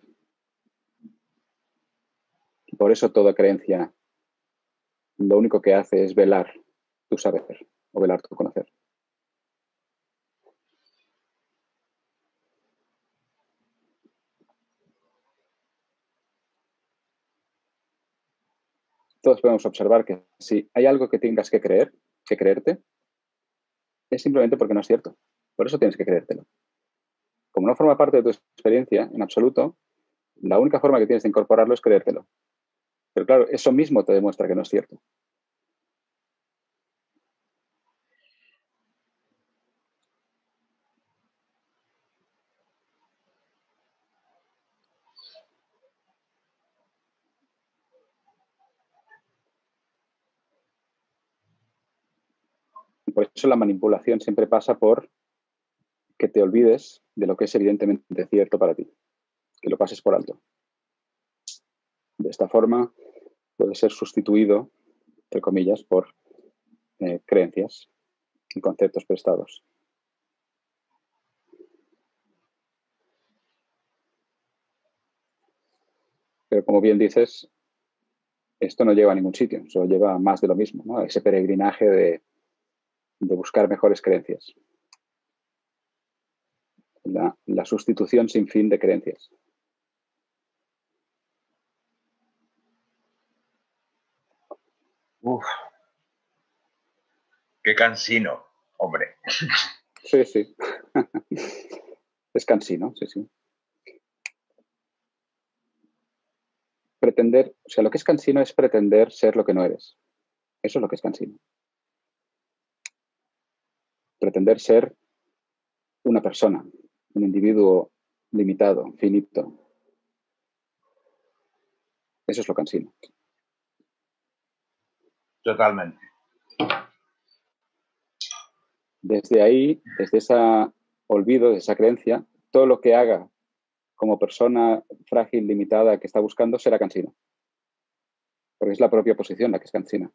Y por eso toda creencia lo único que hace es velar tu saber o velar tu conocer. Todos podemos observar que si hay algo que tengas que creer, que creerte, es simplemente porque no es cierto. Por eso tienes que creértelo. Como no forma parte de tu experiencia en absoluto, la única forma que tienes de incorporarlo es creértelo. Pero claro, eso mismo te demuestra que no es cierto. Y por eso la manipulación siempre pasa por que te olvides de lo que es evidentemente cierto para ti, que lo pases por alto. De esta forma puede ser sustituido, entre comillas, por creencias y conceptos prestados. Pero como bien dices, esto no lleva a ningún sitio, solo lleva a más de lo mismo, ¿no? A ese peregrinaje de buscar mejores creencias. La sustitución sin fin de creencias. Uf. Qué cansino, hombre. Sí, sí. Es cansino, sí, sí. Pretender, o sea, lo que es cansino es pretender ser lo que no eres. Eso es lo que es cansino. Pretender ser una persona, un individuo limitado, finito. Eso es lo cansino. Totalmente. Desde ahí, desde ese olvido, de esa creencia, todo lo que haga como persona frágil, limitada, que está buscando, será cansino. Porque es la propia posición la que es cansina.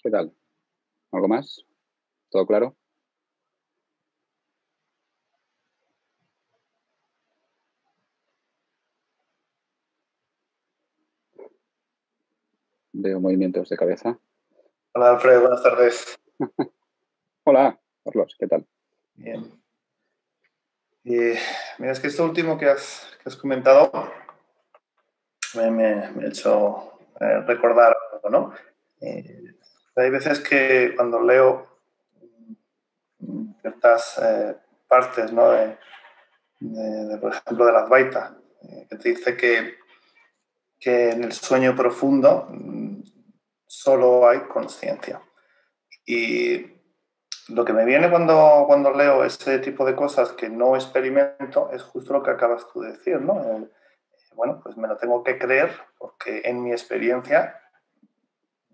¿Qué tal? ¿Algo más? ¿Todo claro? Veo movimientos de cabeza. Hola, Alfredo, buenas tardes. Hola, Carlos, ¿qué tal? Bien. Mira, es que esto último que has comentado me ha hecho recordar algo, ¿no? Hay veces que cuando leo ciertas partes, ¿no? Por ejemplo, de la Advaita, que te dice que en el sueño profundo solo hay consciencia. Y lo que me viene cuando leo ese tipo de cosas que no experimento es justo lo que acabas tú de decir, ¿no? Bueno, pues me lo tengo que creer porque en mi experiencia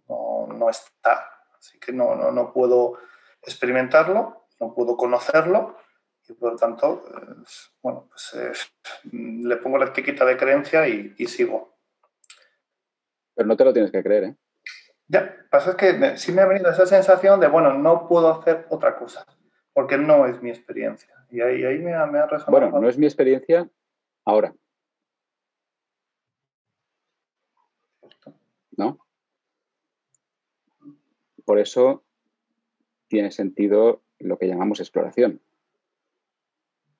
no está. Así que no puedo experimentarlo, no puedo conocerlo y por lo tanto, bueno, pues le pongo la etiqueta de creencia y sigo. Pero no te lo tienes que creer, ¿eh? Ya, pasa es que sí me ha venido esa sensación de, bueno, no puedo hacer otra cosa, porque no es mi experiencia. Y ahí me ha resonado. Bueno, no es mi experiencia ahora. ¿No? Por eso tiene sentido lo que llamamos exploración.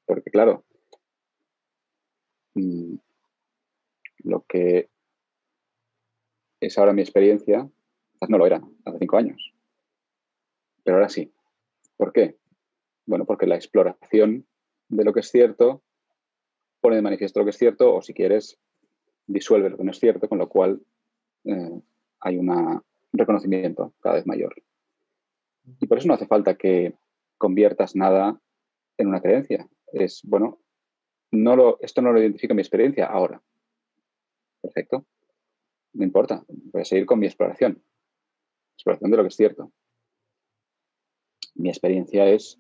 Porque, claro, lo que es ahora mi experiencia, quizás no lo era hace 5 años. Pero ahora sí. ¿Por qué? Bueno, porque la exploración de lo que es cierto pone de manifiesto lo que es cierto, o si quieres, disuelve lo que no es cierto, con lo cual hay un reconocimiento cada vez mayor. Y por eso no hace falta que conviertas nada en una creencia. Es, bueno, esto no lo identifica mi experiencia ahora. Perfecto. No importa. Voy a seguir con mi exploración. Exploración de lo que es cierto. Mi experiencia es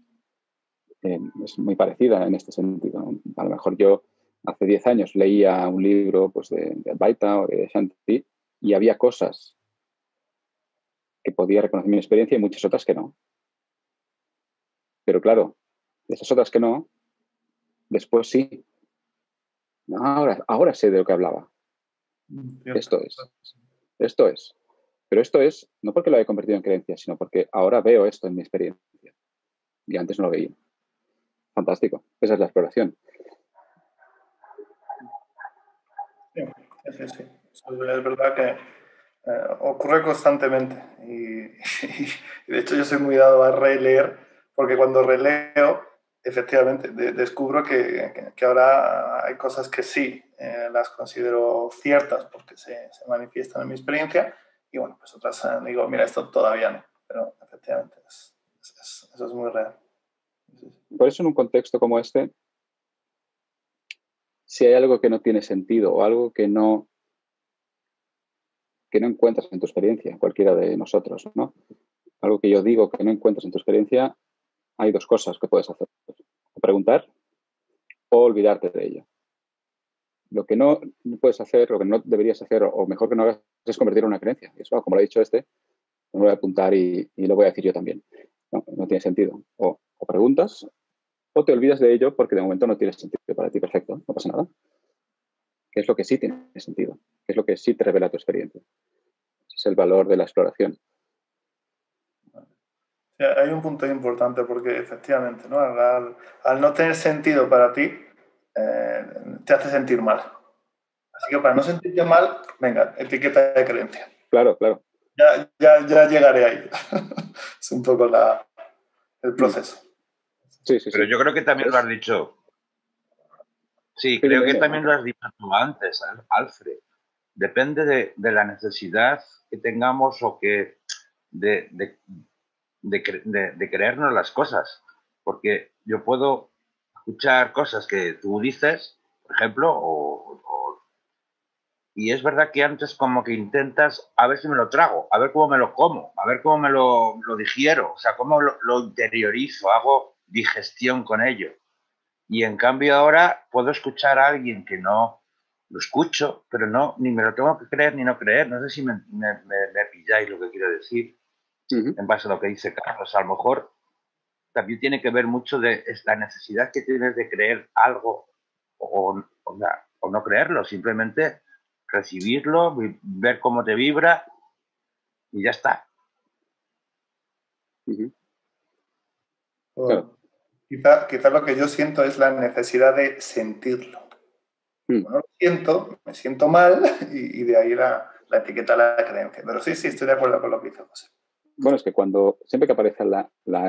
muy parecida en este sentido. A lo mejor yo hace 10 años leía un libro pues, de Advaita o de Shanti y había cosas que podía reconocer mi experiencia y muchas otras que no. Pero claro, esas otras que no, después sí. Ahora sé de lo que hablaba. Esto es. Pero esto es no porque lo haya convertido en creencia, sino porque ahora veo esto en mi experiencia. Y antes no lo veía. Fantástico. Esa es la exploración. Sí. Es verdad que ocurre constantemente. Y de hecho yo soy muy dado a releer, porque cuando releo, efectivamente, descubro que ahora hay cosas que sí las considero ciertas porque se manifiestan en mi experiencia y bueno, pues otras digo, mira, esto todavía no, pero efectivamente eso es muy real. Por eso en un contexto como este, si hay algo que no tiene sentido o algo que no encuentras en tu experiencia, cualquiera de nosotros, ¿no? Algo que yo digo que no encuentras en tu experiencia, hay 2 cosas que puedes hacer. O preguntar o olvidarte de ello. Lo que no puedes hacer, lo que no deberías hacer, o mejor que no hagas, es convertirlo en una creencia. Y eso, como lo ha dicho me voy a apuntar y lo voy a decir yo también. No tiene sentido. O preguntas o te olvidas de ello porque de momento no tiene sentido para ti. Perfecto, no pasa nada. ¿Qué es lo que sí tiene sentido? ¿Qué es lo que sí te revela tu experiencia? Ese es el valor de la exploración. Sí, hay un punto importante porque efectivamente, ¿no? Al no tener sentido para ti, te hace sentir mal. Así que para no sentirte mal, venga, etiqueta de creencia. Claro. Ya llegaré ahí. Es un poco el proceso. Sí. Pero yo creo que también lo has dicho Sí, creo que también lo has dicho tú antes, Alfred. Depende de la necesidad que tengamos o que de creernos las cosas. Porque yo puedo escuchar cosas que tú dices, por ejemplo, y es verdad que antes como que intentas a ver si me lo trago, a ver cómo me lo como, a ver cómo me lo digiero, o sea, cómo lo interiorizo, hago digestión con ello. Y en cambio ahora puedo escuchar a alguien que no lo escucho, pero no, ni me lo tengo que creer ni no creer. No sé si me pilláis lo que quiero decir en base a lo que dice Carlos. A lo mejor también tiene que ver mucho de esta necesidad que tienes de creer algo o no creerlo, simplemente recibirlo, ver cómo te vibra y ya está. Claro. Quizá lo que yo siento es la necesidad de sentirlo. Cuando no lo siento, me siento mal y de ahí la etiqueta, la creencia. Pero sí, estoy de acuerdo con lo que dice José. Bueno, es que siempre que aparece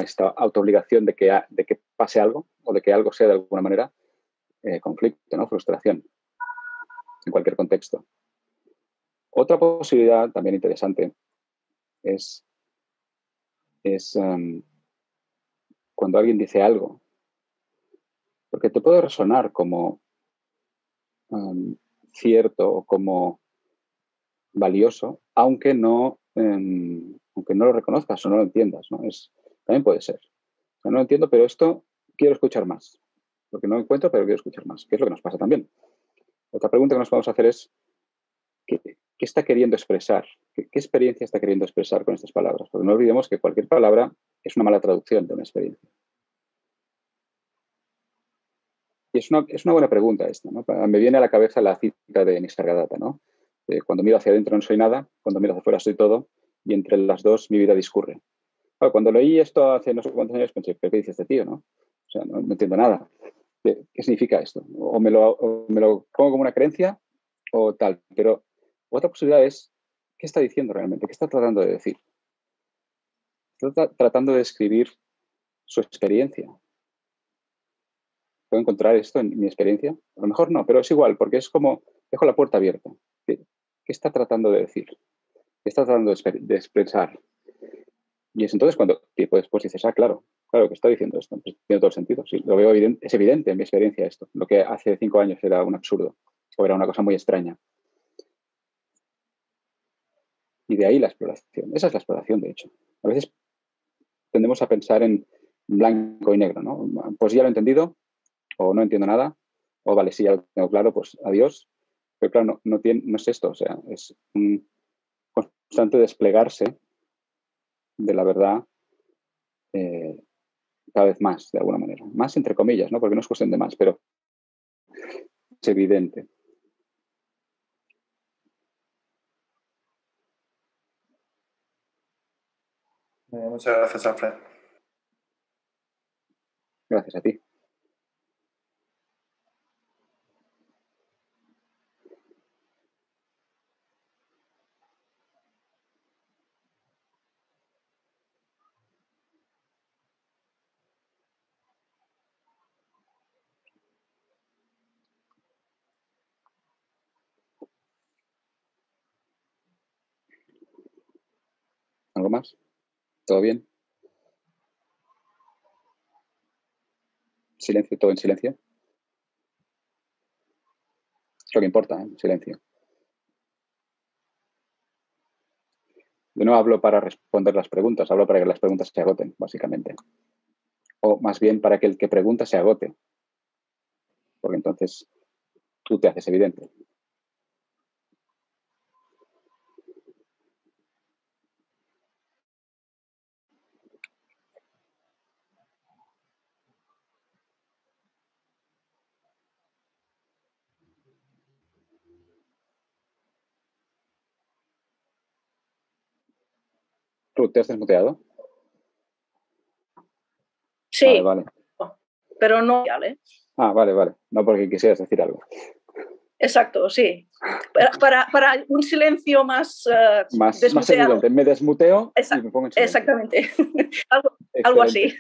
esta autoobligación de que pase algo o de que algo sea de alguna manera, conflicto, ¿no? Frustración, en cualquier contexto. Otra posibilidad también interesante es cuando alguien dice algo, porque te puede resonar como cierto o como valioso, aunque no lo reconozcas o no lo entiendas, ¿no? También puede ser. O sea, no lo entiendo, pero esto quiero escuchar más. Porque no lo encuentro, pero quiero escuchar más, que es lo que nos pasa también. Otra pregunta que nos podemos hacer es, ¿qué está queriendo expresar? ¿Qué experiencia está queriendo expresar con estas palabras? Porque no olvidemos que cualquier palabra es una mala traducción de una experiencia. Y es una buena pregunta esta, ¿no? Me viene a la cabeza la cita de Nisargadatta, ¿no? Cuando miro hacia adentro no soy nada, cuando miro hacia afuera soy todo, y entre las dos mi vida discurre. Claro, cuando leí esto hace no sé cuántos años pensé, ¿pero qué dice este tío, no? O sea, no entiendo nada. ¿Qué significa esto? O me lo pongo como una creencia o tal. Pero otra posibilidad es, ¿qué está diciendo realmente? ¿Qué está tratando de decir? Está tratando de describir su experiencia. ¿Puedo encontrar esto en mi experiencia? A lo mejor no, pero es igual, porque es como, dejo la puerta abierta. ¿Qué está tratando de decir? ¿Qué está tratando de expresar? Y es entonces cuando después dices, claro que está diciendo esto. Pues tiene todo el sentido. Sí, lo veo evidente, es evidente en mi experiencia esto. Lo que hace 5 años era un absurdo o era una cosa muy extraña. Y de ahí la exploración. Esa es la exploración, de hecho. A veces tendemos a pensar en blanco y negro, ¿no? Pues ya lo he entendido, o no entiendo nada, o vale, sí, ya lo tengo claro, pues adiós. Pero claro, no es esto, o sea, es un constante desplegarse de la verdad cada vez más, de alguna manera. Más entre comillas, ¿no? Porque no es cuestión de más, pero es evidente. Muchas gracias, Alfred. Gracias a ti. ¿Algo más? ¿Todo bien? ¿Silencio? ¿Todo en silencio? Es lo que importa, ¿eh? Silencio. Yo no hablo para responder las preguntas, hablo para que las preguntas se agoten, básicamente. O más bien para que el que pregunta se agote. Porque entonces tú te haces evidente. ¿Tú te has desmuteado? Sí, vale. Pero no, ¿vale? Vale. No porque quisieras decir algo. Exacto, sí. Para un silencio más más evidente. Me desmuteo y me pongo en silencio. Exactamente. algo así.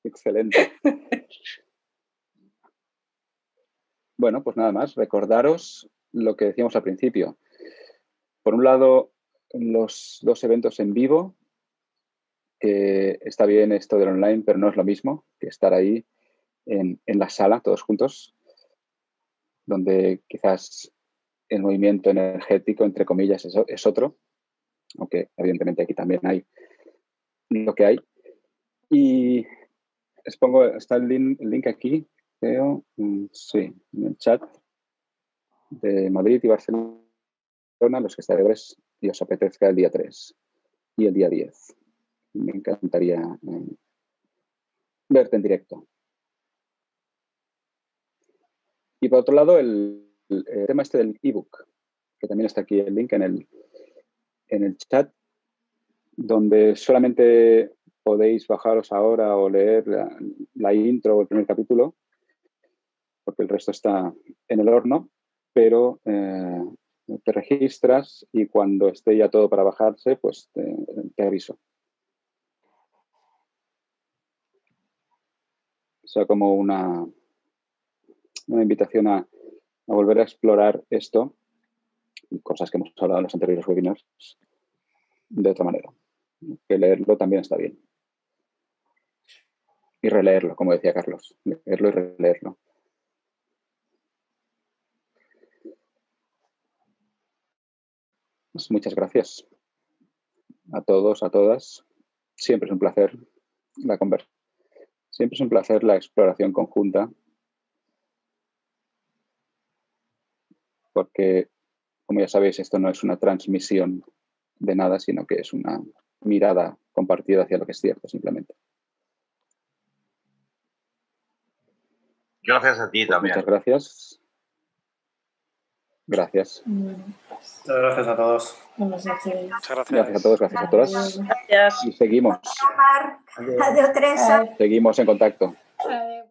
Excelente. bueno, pues nada más, recordaros lo que decíamos al principio. Por un lado, los 2 eventos en vivo, que está bien esto del online, pero no es lo mismo que estar ahí en la sala, todos juntos, donde quizás el movimiento energético, entre comillas, es otro, aunque evidentemente aquí también hay lo que hay. Y les pongo, está el link aquí, creo, sí, en el chat de Madrid y Barcelona, los que estáis y os apetezca el día 3 y el día 10. Me encantaría verte en directo. Y por otro lado, el tema este del ebook, que también está aquí el link en el chat, donde solamente podéis bajaros ahora o leer la intro o el primer capítulo, porque el resto está en el horno, pero te registras y cuando esté ya todo para bajarse, pues te aviso. O sea, como una invitación a volver a explorar esto, cosas que hemos hablado en los anteriores webinars, de otra manera. Que leerlo también está bien. Y releerlo, como decía Carlos. Leerlo y releerlo. Pues muchas gracias a todos, a todas. Siempre es un placer la conversación. Siempre es un placer la exploración conjunta. Porque, como ya sabéis, esto no es una transmisión de nada, sino que es una mirada compartida hacia lo que es cierto, simplemente. Gracias a ti también. Muchas gracias. Gracias. Muchas gracias a todos. Muchas gracias. Gracias a todos, gracias a todas. Gracias. Y seguimos. Adiós, Teresa. Seguimos en contacto. Adiós.